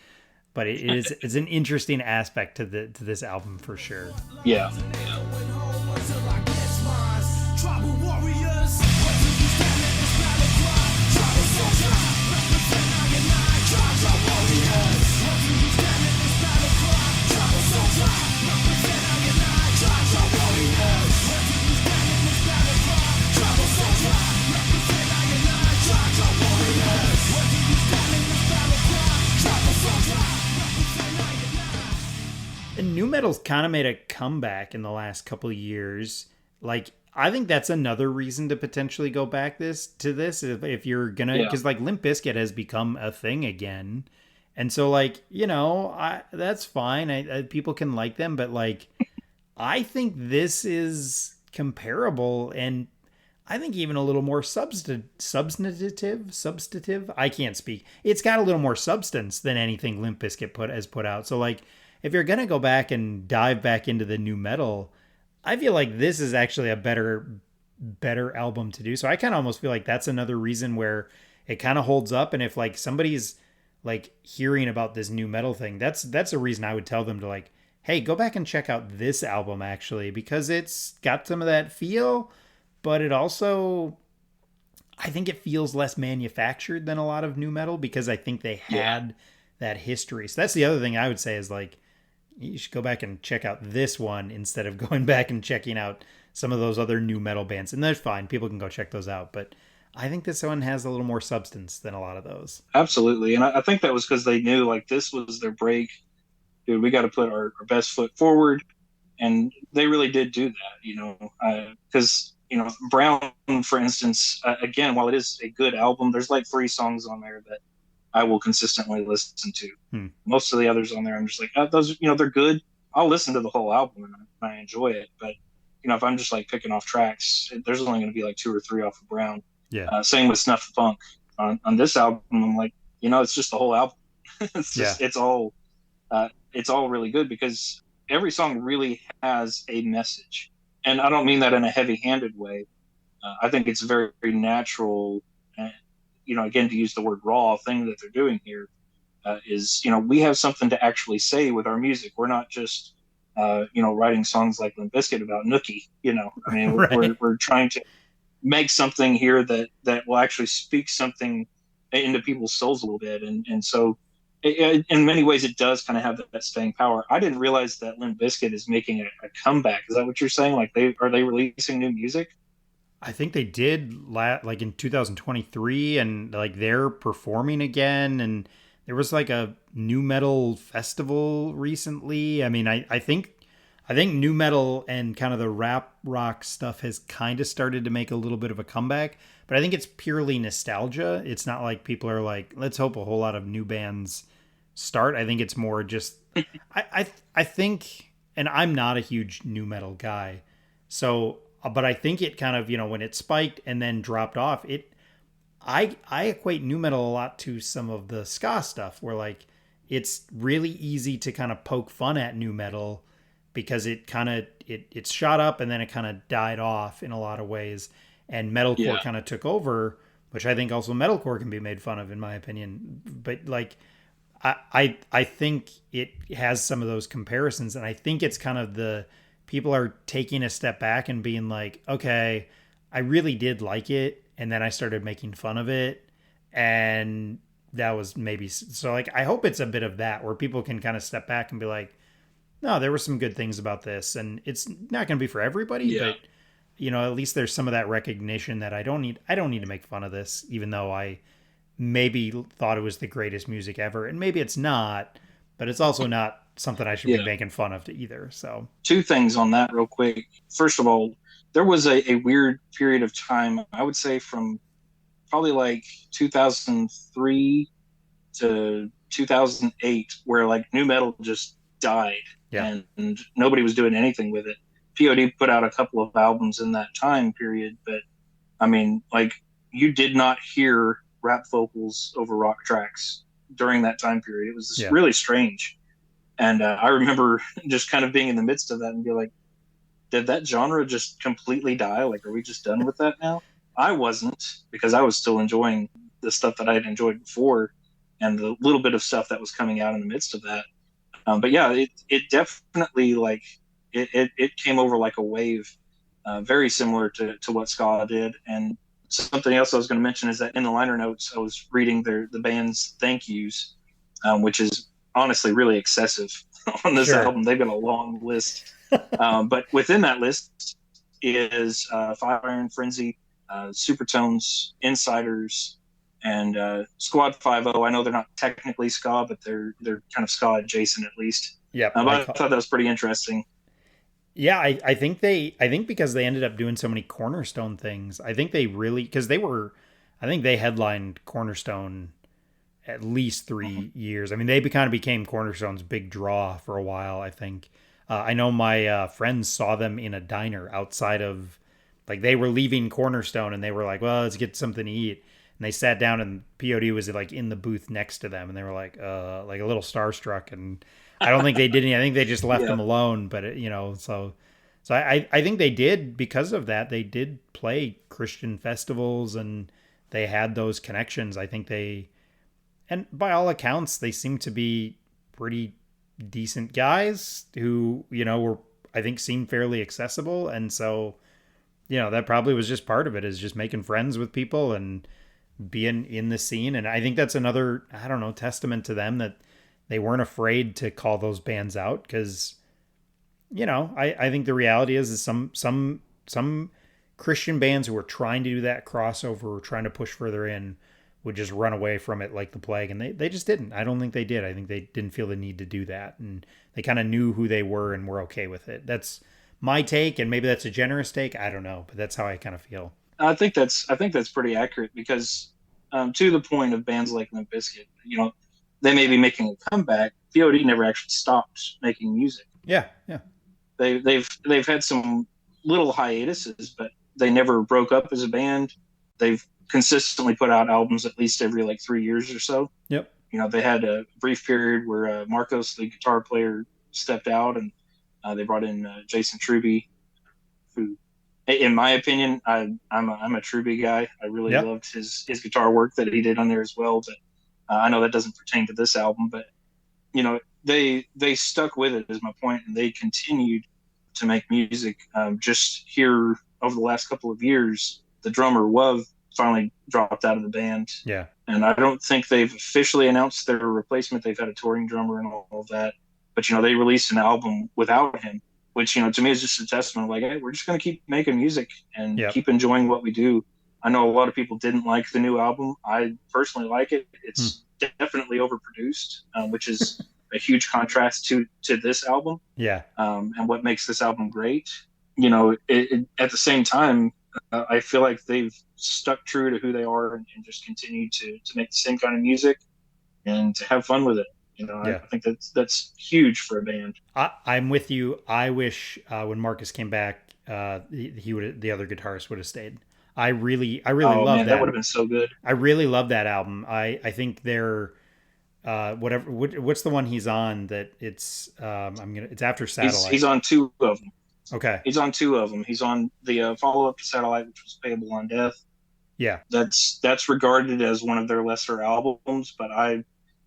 But it's an interesting aspect to this album for sure. Yeah. And nu metal's kind of made a comeback in the last couple of years. Like I think that's another reason to potentially go back this if you're gonna, Yeah. because like Limp Bizkit has become a thing again, and so like you know that's fine. People can like them, but like I think this is comparable and I think even a little more substantive. I can't speak. It's got a little more substance than anything Limp Bizkit has put out. So like, if you're gonna go back and dive back into the new metal, I feel like this is actually a better album to do. So I kind of almost feel like that's another reason where it kind of holds up. And if like somebody's like hearing about this new metal thing, that's a reason I would tell them to like, hey, go back and check out this album actually because it's got some of that feel, but it also I think it feels less manufactured than a lot of new metal because I think they had that history. So that's the other thing I would say is like you should go back and check out this one instead of going back and checking out some of those other new metal bands. And they're fine. People can go check those out. But I think this one has a little more substance than a lot of those. Absolutely. And I think that was because they knew like this was their break. Dude, we got to put our best foot forward. And they really did do that, you know, because, you know, Brown, for instance, again, while it is a good album, there's like 3 songs on there that I will consistently listen to. Most of the others on there, I'm just like, those, you know, they're good. I'll listen to the whole album and I enjoy it. But, you know, if I'm just like picking off tracks, there's only going to be like 2 or 3 off of Brown. Yeah. Same with Snuff the Punk. On this album, I'm like, you know, it's just the whole album. It's all really good because every song really has a message. And I don't mean that in a heavy-handed way. I think it's very, very natural. You know, again, to use the word raw thing that they're doing here is, you know, we have something to actually say with our music. We're not just, you know, writing songs like Limp Bizkit about Nookie. You know, I mean, Right. we're trying to make something here that will actually speak something into people's souls a little bit. And so in many ways, it does kind of have that staying power. I didn't realize that Limp Bizkit is making a comeback. Is that what you're saying? Like, are they releasing new music? I think they did like in 2023 and like they're performing again and there was like a new metal festival recently. I mean, I think new metal and kind of the rap rock stuff has kind of started to make a little bit of a comeback, but I think it's purely nostalgia. It's not like people are like, let's hope a whole lot of new bands start. I think it's more just I think, and I'm not a huge new metal guy, so but I think it kind of, when it spiked and then dropped off, I equate new metal a lot to some of the ska stuff where like it's really easy to kind of poke fun at new metal because it kind of it shot up and then it kind of died off in a lot of ways, and metalcore Yeah. kind of took over, which I think also metalcore can be made fun of in my opinion. But like I think it has some of those comparisons, and I think it's kind of the people are taking a step back and being like, okay, I really did like it, and then I started making fun of it, and that was maybe so. Like, I hope it's a bit of that where people can kind of step back and be like, no, there were some good things about this, and it's not going to be for everybody, Yeah. but at least there's some of that recognition that I don't need to make fun of this, even though I maybe thought it was the greatest music ever, and maybe it's not, but it's also not something I should be Yeah. making fun of either. So Two things on that real quick. First of all, there was a weird period of time, I would say from probably like 2003 to 2008, where like new metal just died, yeah, and nobody was doing anything with it. POD put out a couple of albums in that time period, but I mean, like, you did not hear rap vocals over rock tracks during that time period. It was yeah, really strange. And I remember just kind of being in the midst of that and be like, did that genre just completely die? Like, are we just done with that now? I wasn't, because I was still enjoying the stuff that I had enjoyed before and the little bit of stuff that was coming out in the midst of that. But yeah, it definitely, like, it came over like a wave, very similar to what ska did. And something else I was going to mention is that in the liner notes, I was reading the band's thank yous, which is honestly really excessive on this sure, album. They've got a long list, but within that list is Fire Iron Frenzy, Supertones, Insiders, and Squad 50. I know they're not technically ska, but they're kind of ska adjacent at least. yep. But I thought that was pretty interesting. Yeah, I think I think because they ended up doing so many Cornerstone things, I think they really, because I think they headlined Cornerstone at least 3 years. I mean, they kind of became Cornerstone's big draw for a while, I think. I know my friends saw them in a diner outside of, like, they were leaving Cornerstone and they were like, well, let's get something to eat. And they sat down and POD was like in the booth next to them, and they were like a little starstruck. And I don't think they did any, I think they just left Yeah. them alone. But, so I think they did, because of that, they did play Christian festivals and they had those connections. I think and by all accounts, they seem to be pretty decent guys who, were, I think, seemed fairly accessible. And so, that probably was just part of it, is just making friends with people and being in the scene. And I think that's another, I don't know, testament to them that they weren't afraid to call those bands out. Because, I think the reality is some Christian bands who were trying to do that crossover or trying to push further in would just run away from it like the plague. And they just didn't. I don't think they did. I think they didn't feel the need to do that. And they kind of knew who they were and were okay with it. That's my take. And maybe that's a generous take. I don't know, but that's how I kind of feel. I think that's pretty accurate, because to the point of bands like Limp Bizkit, they may be making a comeback. POD never actually stopped making music. Yeah. Yeah. They've had some little hiatuses, but they never broke up as a band. They've consistently put out albums at least every like 3 years or so. Yep. They had a brief period where Marcos, the guitar player, stepped out, and they brought in Jason Truby, who, in my opinion, I'm a Truby guy. I really loved his guitar work that he did on there as well. But I know that doesn't pertain to this album, but they stuck with it, is my point, and they continued to make music. Just here over the last couple of years, the drummer Wov finally dropped out of the band. Yeah. And I don't think they've officially announced their replacement. They've had a touring drummer and all of that. But, they released an album without him, which, to me is just a testament of like, hey, we're just going to keep making music and keep enjoying what we do. I know a lot of people didn't like the new album. I personally like it. It's definitely overproduced, which is a huge contrast to this album. Yeah. And what makes this album great. At the same time, I feel like they've stuck true to who they are and just continue to make the same kind of music and to have fun with it. I think that's huge for a band. I'm with you. I wish when Marcus came back, the other guitarist would have stayed. I really Oh love man, that would have been so good. I really love that album. I think they're what's the one he's on that it's it's after Satellite. He's on two of them. Okay. He's on two of them. He's on the follow up to Satellite, which was Payable on Death. Yeah. That's regarded as one of their lesser albums, but I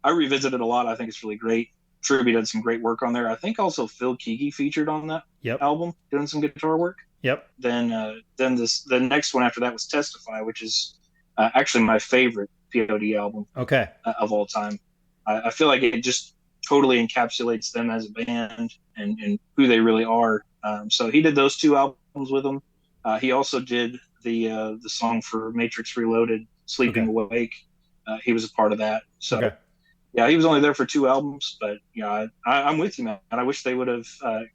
revisit it a lot. I think it's really great. Truby did some great work on there. I think also Phil Keaggy featured on that album, doing some guitar work. Yep. Then the next one after that was Testify, which is actually my favorite POD album. Okay. Of all time. I feel like it just totally encapsulates them as a band and who they really are. So he did those two albums with them. He also did the song for Matrix Reloaded, Sleeping Awake. He was a part of that. So yeah, he was only there for two albums, but yeah, I'm with you, man. And I wish they would have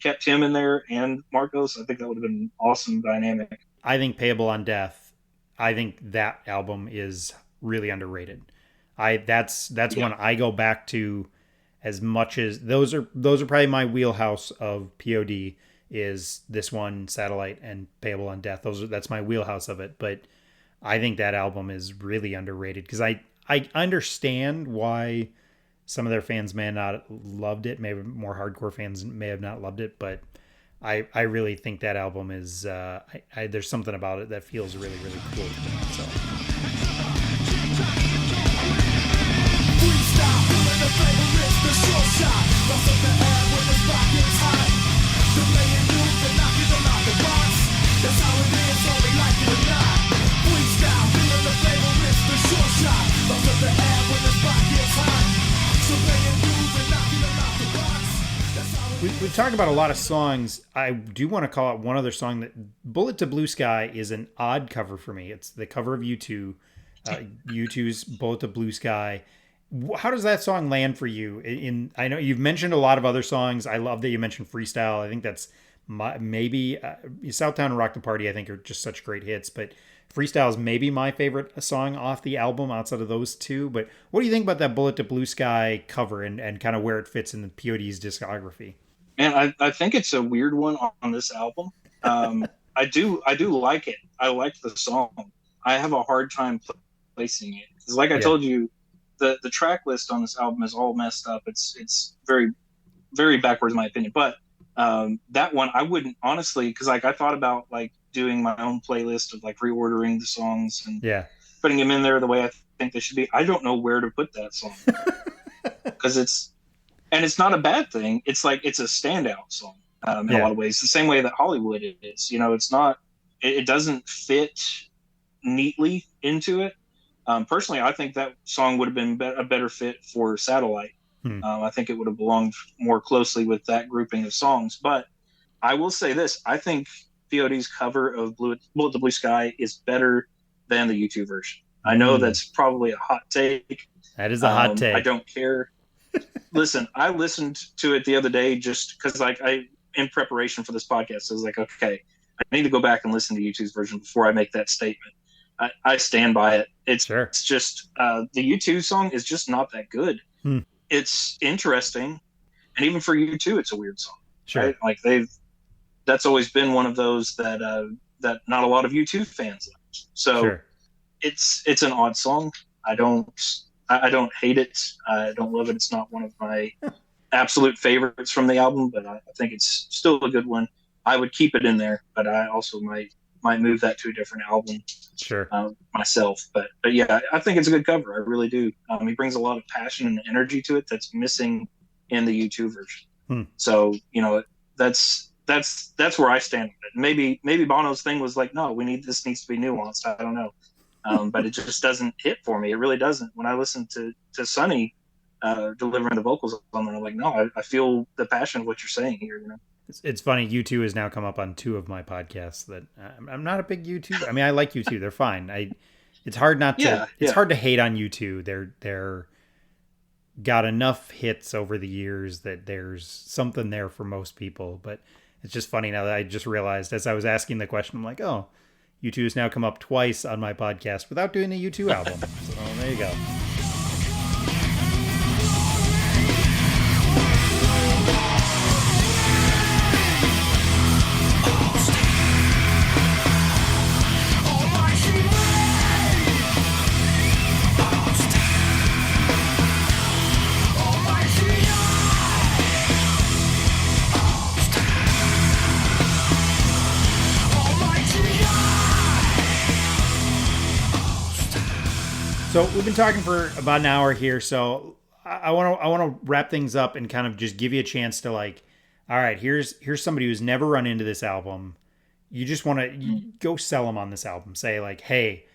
kept him in there and Marcos. I think that would have been an awesome dynamic. I think Payable on Death, I think that album is really underrated. That's one I go back to as much as those are probably my wheelhouse of POD is this one, Satellite and Payable on Death. That's my wheelhouse of it, but I think that album is really underrated because I understand why some of their fans may not have loved it. Maybe more hardcore fans may have not loved it, but I really think that album is there's something about it that feels really, really cool. So. We've talked about a lot of songs. I do want to call out one other song that Bullet to Blue Sky is an odd cover for me. It's the cover of U2, U2's Bullet to Blue Sky. How does that song land for you? I know you've mentioned a lot of other songs. I love that you mentioned Freestyle. I think that's maybe Southtown and Rock the Party, I think, are just such great hits. But Freestyle is maybe my favorite song off the album outside of those two. But what do you think about that Bullet to Blue Sky cover and kind of where it fits in the POD's discography? Man, I think it's a weird one on this album. I do like it. I like the song. I have a hard time placing it because, like I told you, the track list on this album is all messed up. It's very, very backwards in my opinion. But that one I wouldn't honestly, because like I thought about like doing my own playlist of like reordering the songs and putting them in there the way I think they should be. I don't know where to put that song because it's not a bad thing. It's like it's a standout song in a lot of ways. The same way that Hollywood is. You know, it's not. It doesn't fit neatly into it. Personally, I think that song would have been a better fit for Satellite. I think it would have belonged more closely with that grouping of songs. But I will say this: I think POD's cover of Bullet to Blue Sky is better than the U2 version. I know that's probably a hot take. That is a hot take. I don't care. Listen, I listened to it the other day just because, like, in preparation for this podcast, I was like, okay, I need to go back and listen to U2's version before I make that statement. I stand by it. It's just the U2 song is just not that good. It's interesting, and even for U2, it's a weird song. Right? Like that's always been one of those that not a lot of U2 fans like. So it's an odd song. I don't hate it. I don't love it. It's not one of my absolute favorites from the album, but I think it's still a good one. I would keep it in there, but I also might move that to a different album myself. But yeah, I think it's a good cover. I really do. He brings a lot of passion and energy to it that's missing in the U2 version. So, you know, that's where I stand with it. Maybe Bono's thing was like, no, this needs to be nuanced. I don't know. But it just doesn't hit for me. It really doesn't. When I listen to Sonny delivering the vocals on it, I'm like, no, I feel the passion of what you're saying here. You know, it's funny. U2 has now come up on two of my podcasts. That I'm not a big U2. I mean, I like U2. They're fine. It's hard not to. It's hard to hate on U2. They're got enough hits over the years that there's something there for most people. But it's just funny now that I just realized as I was asking the question, I'm like, oh. U2 has now come up twice on my podcast without doing a U2 album. So there you go. So we've been talking for about an hour here, so I want to wrap things up and kind of just give you a chance to like, all right, here's somebody who's never run into this album. You just want to go sell them on this album. Say like, hey,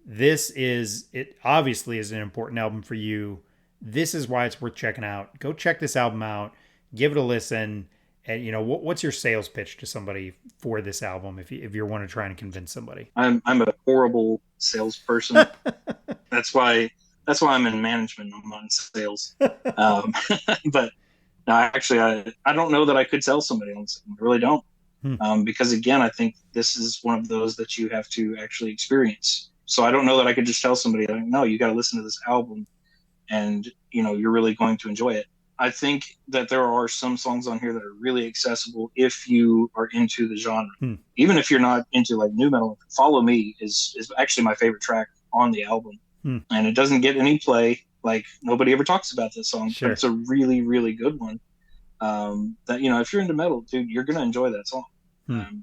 this is it. Obviously, is an important album for you. This is why it's worth checking out. Go check this album out. Give it a listen. And what's your sales pitch to somebody for this album if you want to try and convince somebody? I'm a horrible salesperson. That's why I'm in management. I'm not in sales. But no, actually, I don't know that I could sell somebody on this. I really don't. Because again, I think this is one of those that you have to actually experience. So I don't know that I could just tell somebody, like, no, you got to listen to this album, and you're really going to enjoy it. I think that there are some songs on here that are really accessible if you are into the genre. Even if you're not into like new metal, Follow Me is actually my favorite track on the album. And it doesn't get any play. Like nobody ever talks about this song, Sure. but it's a really, really good one. That, if you're into metal, dude, you're going to enjoy that song.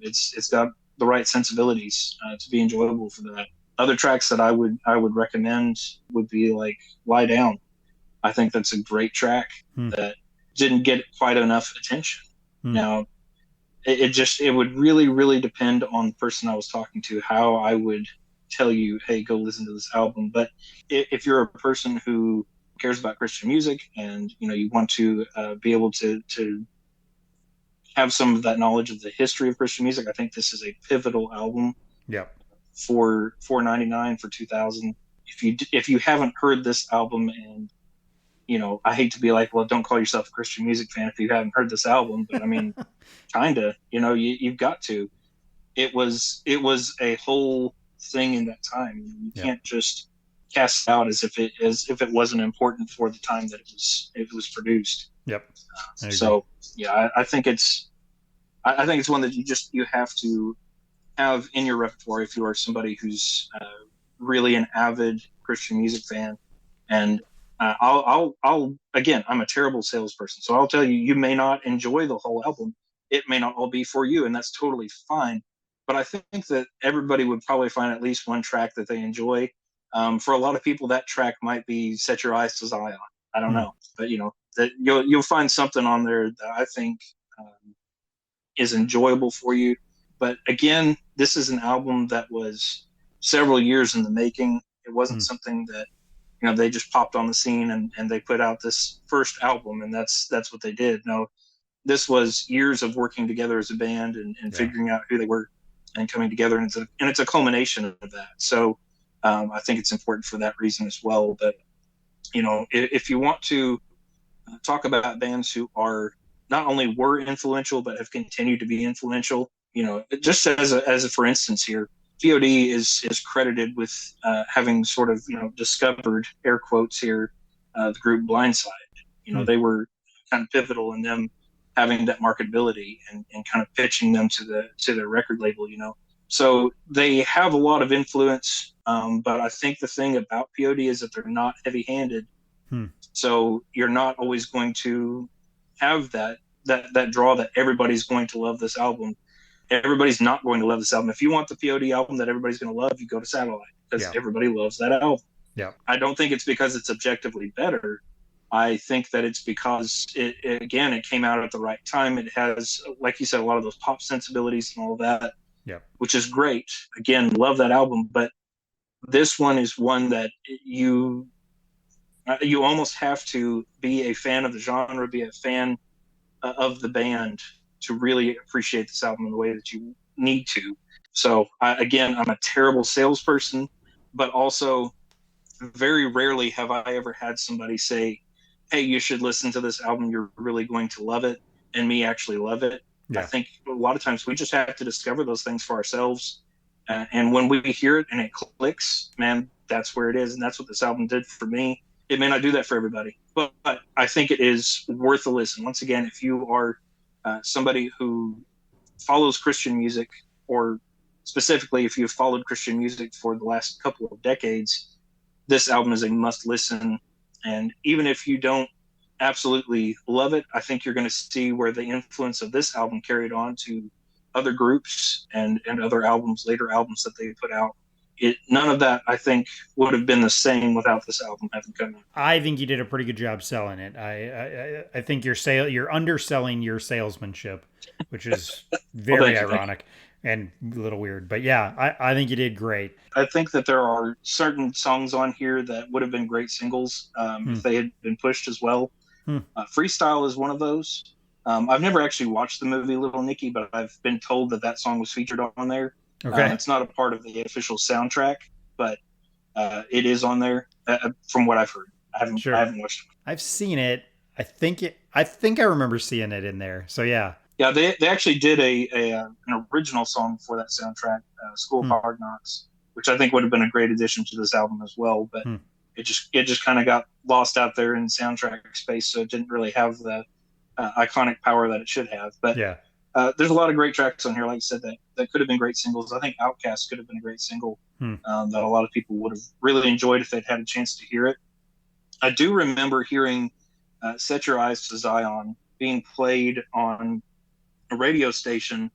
It's got the right sensibilities to be enjoyable for that. Other tracks that I would recommend would be like Lie Down. I think that's a great track that didn't get quite enough attention. Now, it would really, really depend on the person I was talking to, how I would tell you, hey, go listen to this album. But if you're a person who cares about Christian music and, you want to be able to have some of that knowledge of the history of Christian music, I think this is a pivotal album. Yep. For $4.99 for 2000. If you haven't heard this album, and I hate to be like, well, don't call yourself a Christian music fan if you haven't heard this album, but I mean, kinda, you've got to. It was a whole thing in that time. You can't just cast it out as if it wasn't important for the time that it was produced. Yep. So yeah, I think it's one that you have to have in your repertoire if you are somebody who's really an avid Christian music fan. And I'll again, I'm a terrible salesperson, so I'll tell you, you may not enjoy the whole album. It may not all be for you, and that's totally fine. But I think that everybody would probably find at least one track that they enjoy. For a lot of people, that track might be "Set Your Eyes to Zion." I don't know, but that you'll find something on there that I think is enjoyable for you. But again, this is an album that was several years in the making. It wasn't something that they just popped on the scene and they put out this first album and that's what they did. No, this was years of working together as a band and figuring out who they were and coming together, and it's a culmination of that. So I think it's important for that reason as well. But if you want to talk about bands who are not only were influential but have continued to be influential, just as a for instance here, POD is credited with having sort of discovered, air quotes here, the group Blindside. They were kind of pivotal in them having that marketability and kind of pitching them to their record label. So they have a lot of influence, but I think the thing about POD is that they're not heavy-handed. So you're not always going to have that draw that everybody's going to love this album. Everybody's not going to love this album. If you want the POD album that everybody's going to love, you go to Satellite, because everybody loves that album. Yeah. I don't think it's because it's objectively better. I think that it's because it came out at the right time. It has, like you said, a lot of those pop sensibilities and all of that, which is great. Again, love that album. But this one is one that you almost have to be a fan of the genre, be a fan of the band to really appreciate this album in the way that you need to. So again, I'm a terrible salesperson, but also very rarely have I ever had somebody say, hey, you should listen to this album. You're really going to love it. And me actually love it. I think a lot of times we just have to discover those things for ourselves. And when we hear it and it clicks, man, that's where it is. And that's what this album did for me. It may not do that for everybody, but I think it is worth a listen. Once again, if you are somebody who follows Christian music, or specifically if you've followed Christian music for the last couple of decades, this album is a must listen. And even if you don't absolutely love it, I think you're going to see where the influence of this album carried on to other groups and other albums, later albums that they put out none of that, I think, would have been the same without this album having come out. I think you did a pretty good job selling it. I think you're underselling your salesmanship, which is Well, very thank you. ironic and a little weird. But yeah, I think you did great. I think that there are certain songs on here that would have been great singles if they had been pushed as well. Freestyle is one of those. I've never actually watched the movie Little Nicky, but I've been told that song was featured on there. Okay. It's not a part of the official soundtrack, but it is on there from what I've heard. I haven't watched it. I've seen it. I think I remember seeing it in there. So yeah. Yeah, they actually did an original song for that soundtrack, School of Hard Knocks, which I think would have been a great addition to this album as well. But it just kind of got lost out there in soundtrack space, so it didn't really have the iconic power that it should have. But yeah. There's a lot of great tracks on here, like I said, that could have been great singles. I think Outcast could have been a great single that a lot of people would have really enjoyed if they'd had a chance to hear it. I do remember hearing Set Your Eyes to Zion being played on a radio station.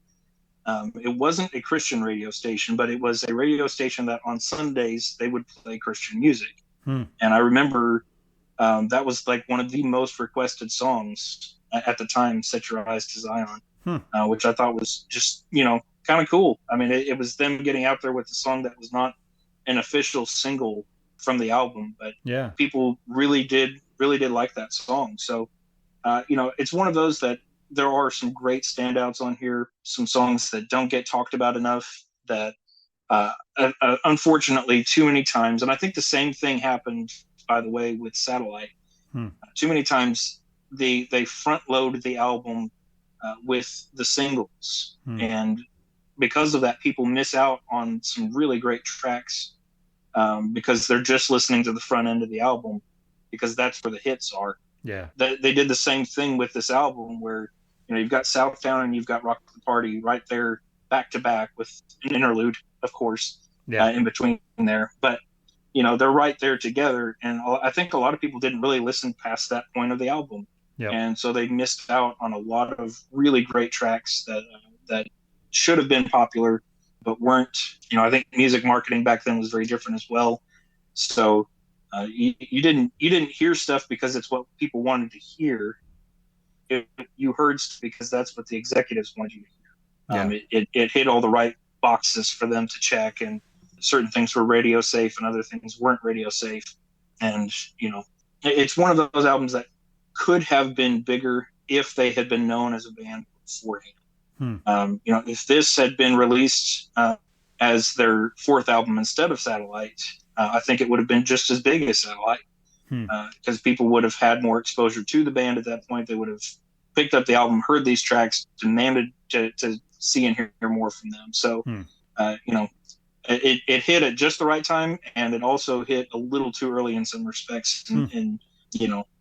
It wasn't a Christian radio station, but it was a radio station that on Sundays they would play Christian music. And I remember that was like one of the most requested songs at the time, Set Your Eyes to Zion. Which I thought was just, kind of cool. I mean, it was them getting out there with a song that was not an official single from the album, but yeah, people really did like that song. So, it's one of those that there are some great standouts on here, some songs that don't get talked about enough that, unfortunately, too many times, and I think the same thing happened, by the way, with Satellite. Too many times they front load the album with the singles, and because of that, people miss out on some really great tracks because they're just listening to the front end of the album because that's where the hits are. Yeah, they did the same thing with this album where you've got Southtown and you've got Rock the Party right there back to back with an interlude, of course, in between there. But they're right there together, and I think a lot of people didn't really listen past that point of the album. Yep. And so they missed out on a lot of really great tracks that should have been popular, but weren't. I think music marketing back then was very different as well. So you didn't hear stuff because it's what people wanted to hear. You heard stuff because that's what the executives wanted you to hear. It hit all the right boxes for them to check, and certain things were radio safe and other things weren't radio safe. And it's one of those albums that could have been bigger if they had been known as a band beforehand. If this had been released as their fourth album instead of Satellite, I think it would have been just as big as Satellite because people would have had more exposure to the band at that point. They would have picked up the album, heard these tracks, demanded to see and hear more from them. So, it hit at just the right time, and it also hit a little too early in some respects. And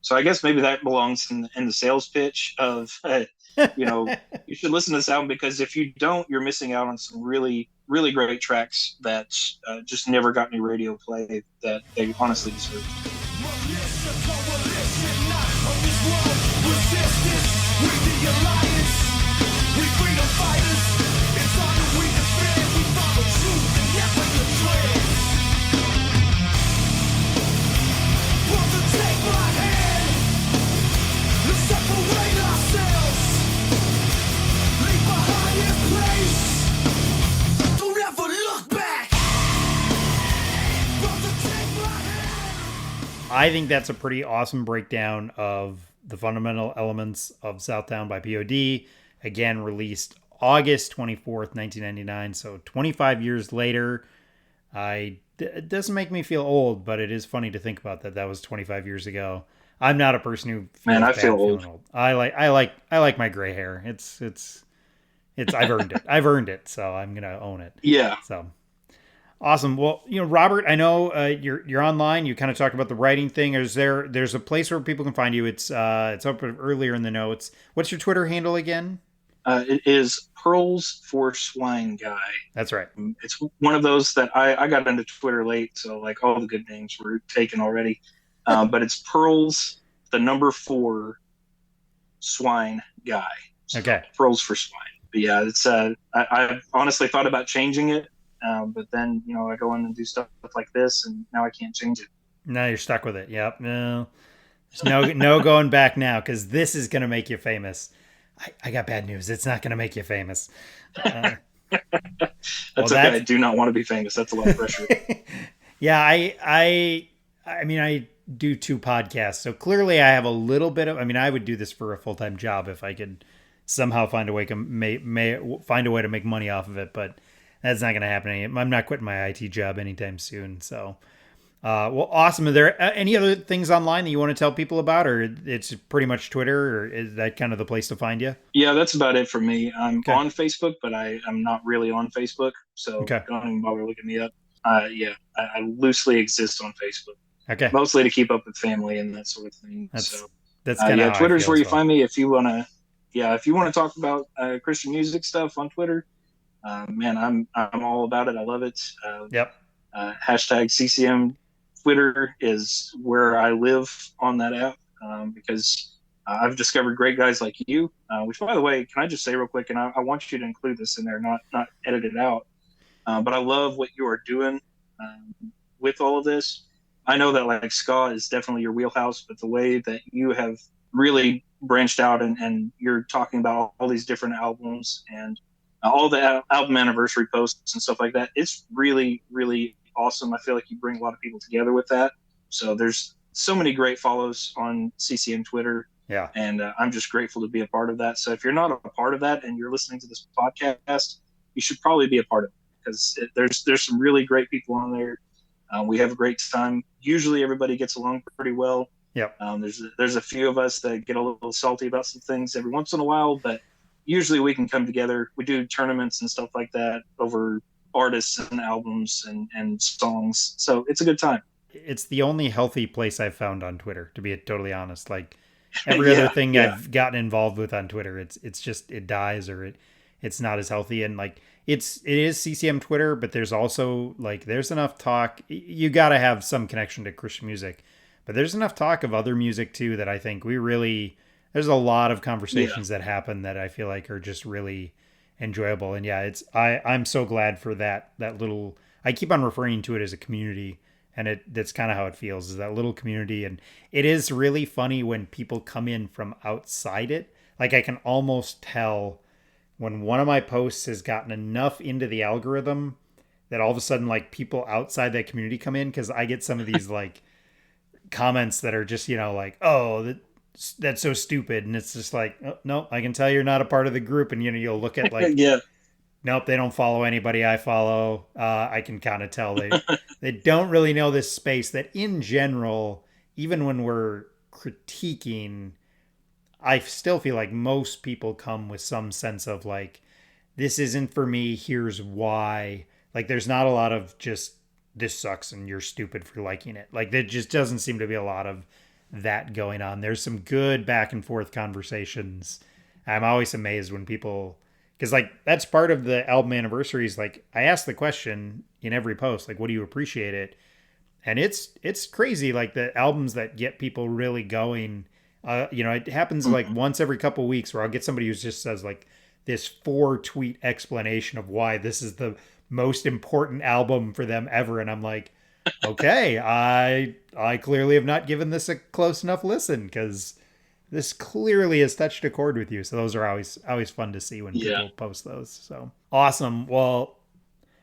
so I guess maybe that belongs in the sales pitch of, you should listen to this album because if you don't, you're missing out on some really, really great tracks that just never got any radio play that they honestly deserve. I think that's a pretty awesome breakdown of the fundamental elements of Southtown by POD. Again, released August 24th, 1999. So 25 years later. It doesn't make me feel old, but it is funny to think about that was 25 years ago. I'm not a person who feels I bad feel feeling old. I like my gray hair. It's I've earned it. I've earned it, so I'm gonna own it. Yeah. So awesome. Well, Robert, I know you're online. You kind of talked about the writing thing. There's a place where people can find you. It's up earlier in the notes. What's your Twitter handle again? It is Pearls for Swine Guy. That's right. It's one of those that I got into Twitter late, so like all the good names were taken already. But it's Pearls, the number 4, Swine Guy. So okay. Pearls for Swine. But yeah, it's I honestly thought about changing it, But then, I go in and do stuff like this, and now I can't change it. Now you're stuck with it. Yep. No, there's no going back now, because this is gonna make you famous. I got bad news. It's not gonna make you famous. Uh, That's okay. I do not want to be famous. That's a lot of pressure. Yeah, I mean, I do 2 podcasts, so clearly I have a little bit of. I mean, I would do this for a full-time job if I could somehow find a way to make money off of it, but that's not going to happen. I'm not quitting my IT job anytime soon. So, well, awesome. Are there any other things online that you want to tell people about, or it's pretty much Twitter, or is that kind of the place to find you? Yeah, that's about it for me. I'm on Facebook, but I'm not really on Facebook, so don't even bother looking me up. Yeah, I loosely exist on Facebook. Okay. Mostly to keep up with family and that sort of thing. That's kind of Twitter's where you find me if you want to. Yeah, if you want to talk about Christian music stuff on Twitter, man, I'm all about it. I love it. Yep. Hashtag CCM Twitter is where I live on that app because I've discovered great guys like you. Which, by the way, can I just say real quick, and I want you to include this in there, not edit it out. But I love what you are doing with all of this. I know that like ska is definitely your wheelhouse, but the way that you have really branched out and you're talking about all these different albums and all the album anniversary posts and stuff like that, it's really, really awesome. I feel like you bring a lot of people together with that. So there's so many great follows on CCM Twitter. Yeah. And I'm just grateful to be a part of that. So if you're not a part of that and you're listening to this podcast, you should probably be a part of it, because there's some really great people on there. We have a great time. Usually everybody gets along pretty well. Yep. There's a few of us that get a little salty about some things every once in a while, but usually we can come together. We do tournaments and stuff like that over artists and albums and songs. So it's a good time. It's the only healthy place I've found on Twitter, to be totally honest. Like every other thing I've gotten involved with on Twitter, it's just, it dies, or it's not as healthy. And like, it is CCM Twitter, but there's also like, there's enough talk. You got to have some connection to Christian music, but there's enough talk of other music too that I think there's a lot of conversations that happen that I feel like are just really enjoyable. And yeah, I'm so glad for that little, I keep on referring to it as a community, and that's kind of how it feels, is that little community. And it is really funny when people come in from outside it. Like I can almost tell when one of my posts has gotten enough into the algorithm that all of a sudden like people outside that community come in, because I get some of these like comments that are just, like, oh, that's so stupid. And it's just like, oh, no, I can tell you're not a part of the group. And, you'll look at like, nope, they don't follow anybody I follow. I can kind of tell they don't really know this space, that in general, even when we're critiquing, I still feel like most people come with some sense of like, this isn't for me, here's why. Like there's not a lot of just, this sucks and you're stupid for liking it. Like there just doesn't seem to be a lot of that going on. There's some good back and forth conversations. I'm always amazed when people, because like that's part of the album anniversaries. Like I ask the question in every post, like, what do you appreciate it? And it's crazy. Like the albums that get people really going, it happens like once every couple weeks where I'll get somebody who just says like this 4-tweet explanation of why this is the most important album for them ever. And I'm like, okay, I clearly have not given this a close enough listen, because this clearly has touched a chord with you. So those are always fun to see when people post those. So awesome. Well,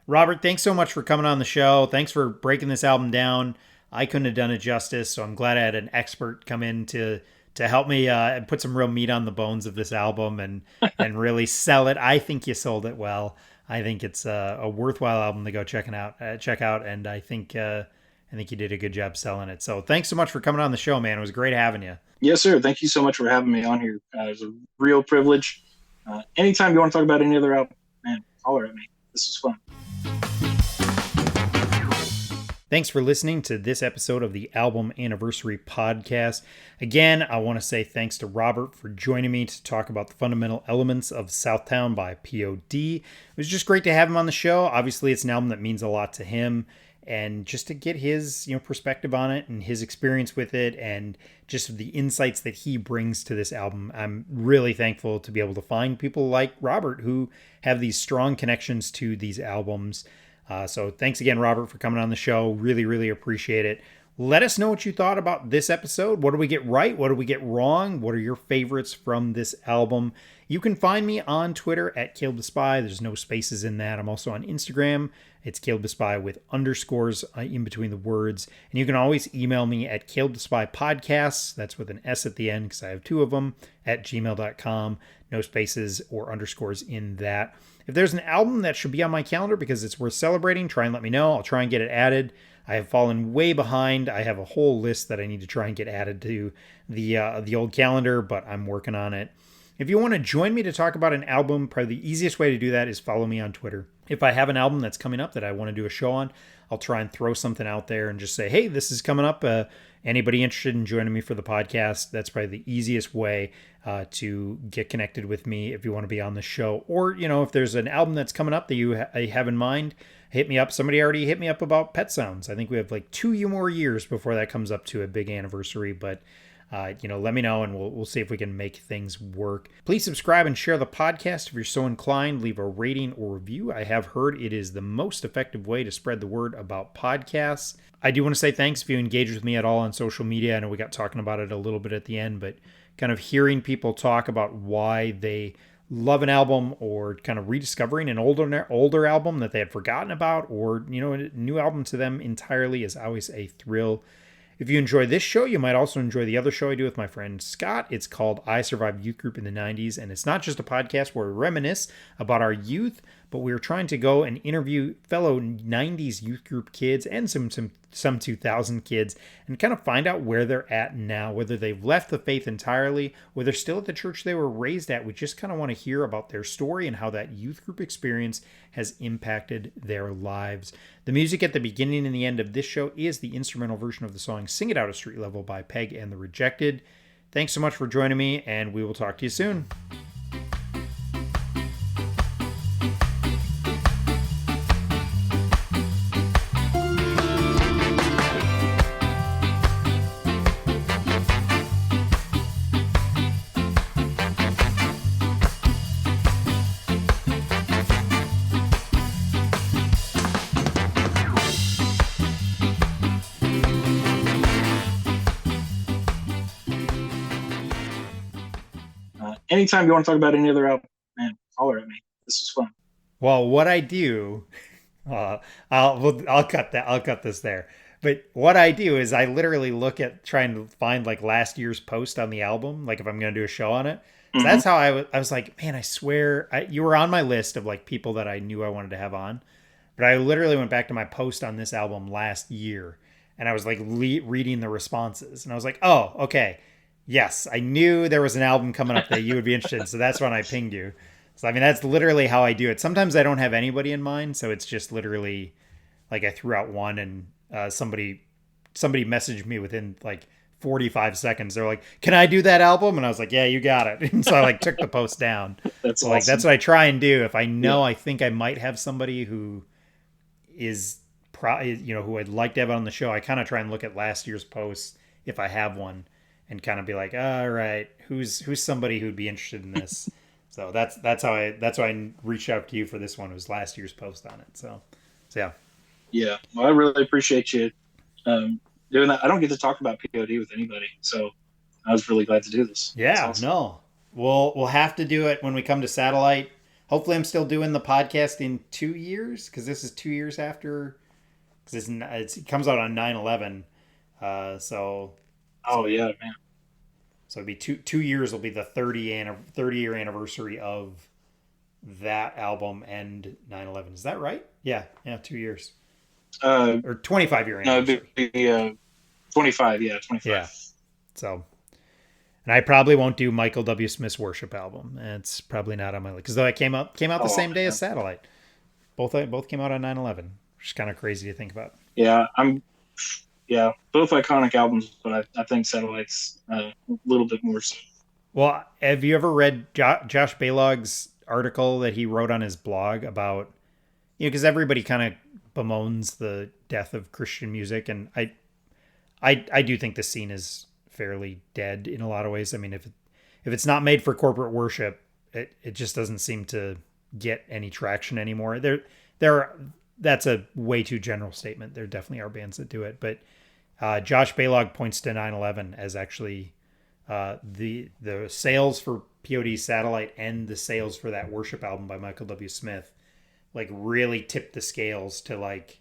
Robert, thanks so much for coming on the show. Thanks for breaking this album down. I couldn't have done it justice, so I'm glad I had an expert come in to help me put some real meat on the bones of this album and really sell it. I think you sold it well. I think it's a worthwhile album to go check out, and I think you did a good job selling it. So thanks so much for coming on the show, man. It was great having you. Yes, sir. Thank you so much for having me on here. It was a real privilege. Anytime you want to talk about any other album, man, holler at me. This is fun. Thanks for listening to this episode of the Album Anniversary Podcast. Again, I want to say thanks to Robert for joining me to talk about the fundamental elements of Southtown by POD. It was just great to have him on the show. Obviously, it's an album that means a lot to him, and just to get his perspective on it and his experience with it and just the insights that he brings to this album. I'm really thankful to be able to find people like Robert who have these strong connections to these albums. So thanks again, Robert, for coming on the show. Really, really appreciate it. Let us know what you thought about this episode. What did we get right? What did we get wrong? What are your favorites from this album? You can find me on Twitter at Caleb the Spy. There's no spaces in that. I'm also on Instagram. It's Caleb the Spy with underscores in between the words. And you can always email me at Caleb the Spy Podcasts. That's with an S at the end because I have two of them at gmail.com. No spaces or underscores in that. If there's an album that should be on my calendar because it's worth celebrating, try and let me know. I'll try and get it added. I have fallen way behind. I have a whole list that I need to try and get added to the old calendar, but I'm working on it. If you want to join me to talk about an album, probably the easiest way to do that is follow me on Twitter. If I have an album that's coming up that I want to do a show on, I'll try and throw something out there and just say, hey, this is coming up. Anybody interested in joining me for the podcast? That's probably the easiest way to get connected with me if you want to be on the show. Or, if there's an album that's coming up that you have in mind, hit me up. Somebody already hit me up about Pet Sounds. I think we have like 2 more years before that comes up to a big anniversary, but let me know and we'll see if we can make things work. Please subscribe and share the podcast if you're so inclined. Leave a rating or review. I have heard it is the most effective way to spread the word about podcasts. I do want to say thanks if you engage with me at all on social media. I know we got talking about it a little bit at the end, but kind of hearing people talk about why they love an album or kind of rediscovering an older album that they had forgotten about or, a new album to them entirely is always a thrill. If you enjoy this show, you might also enjoy the other show I do with my friend Scott. It's called I Survived Youth Group in the 90s, and it's not just a podcast where we reminisce about our youth, but we're trying to go and interview fellow 90s youth group kids and some 2000 kids and kind of find out where they're at now, whether they've left the faith entirely, or they're still at the church they were raised at. We just kind of want to hear about their story and how that youth group experience has impacted their lives. The music at the beginning and the end of this show is the instrumental version of the song Sing It Out at Street Level by Peg and the Rejected. Thanks so much for joining me, and we will talk to you soon. Anytime you want to talk about any other album, man, holler at me. This was fun. Well, what I do, I'll cut that. I'll cut this there. But what I do is I literally look at trying to find like last year's post on the album, like if I'm going to do a show on it. So that's how I was like, man, I swear you were on my list of like people that I knew I wanted to have on. But I literally went back to my post on this album last year and I was like reading the responses and I was like, oh, okay. Yes, I knew there was an album coming up that you would be interested in, so that's when I pinged you. So, I mean, that's literally how I do it. Sometimes I don't have anybody in mind, so it's just literally like I threw out one and somebody messaged me within like 45 seconds. They're like, can I do that album? And I was like, yeah, you got it. And so I like took the post down. That's so, awesome. Like, that's what I try and do. If I know, I think I might have somebody who is, who I'd like to have on the show, I kind of try and look at last year's posts if I have one. And kind of be like, all right, who's somebody who'd be interested in this? So that's why I reached out to you for this one. It was last year's post on it. So yeah. Yeah. Well, I really appreciate you doing that. I don't get to talk about POD with anybody, so I was really glad to do this. Yeah. Awesome. No. We'll have to do it when we come to Satellite. Hopefully, I'm still doing the podcast in 2 years because this is 2 years after. Because it comes out on 9/11. Oh yeah, man. So it'd be two years will be the 30-year anniversary of that album and 9/11. Is that right? Yeah, 2 years. Or 25-year anniversary. No, it'd be 25. Yeah, 25. Yeah. So, and I probably won't do Michael W. Smith's Worship album. It's probably not on my list because though it came out the same day as Satellite. Both came out on 9/11, which is kind of crazy to think about. Yeah, both iconic albums, but I think Satellite's a little bit more so. Well, have you ever read Josh Balog's article that he wrote on his blog about, because everybody kind of bemoans the death of Christian music, and I do think the scene is fairly dead in a lot of ways. I mean, if it's not made for corporate worship, it just doesn't seem to get any traction anymore. that's a way too general statement. There definitely are bands that do it, but Josh Balog points to 9/11 as actually the sales for POD Satellite and the sales for that Worship album by Michael W. Smith like really tipped the scales to like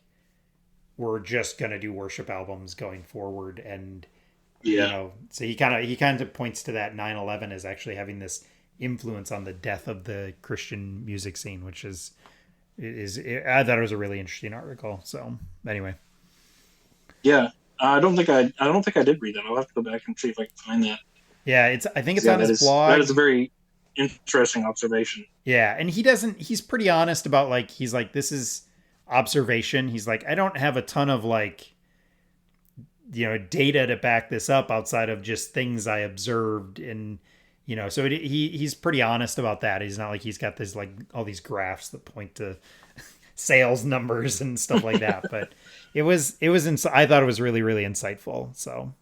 we're just gonna do worship albums going forward. And so he kind of points to that 9/11 as actually having this influence on the death of the Christian music scene, which is I thought it was a really interesting article. So anyway, I don't think I did read that. I'll have to go back and see if I can find that. Yeah, I think it's on his blog. That is a very interesting observation. Yeah, and he's pretty honest about like he's like this is observation. He's like I don't have a ton of like data to back this up outside of just things I observed. And so he's pretty honest about that. He's not like he's got this like all these graphs that point to sales numbers and stuff like that. But I thought it was really, really insightful. So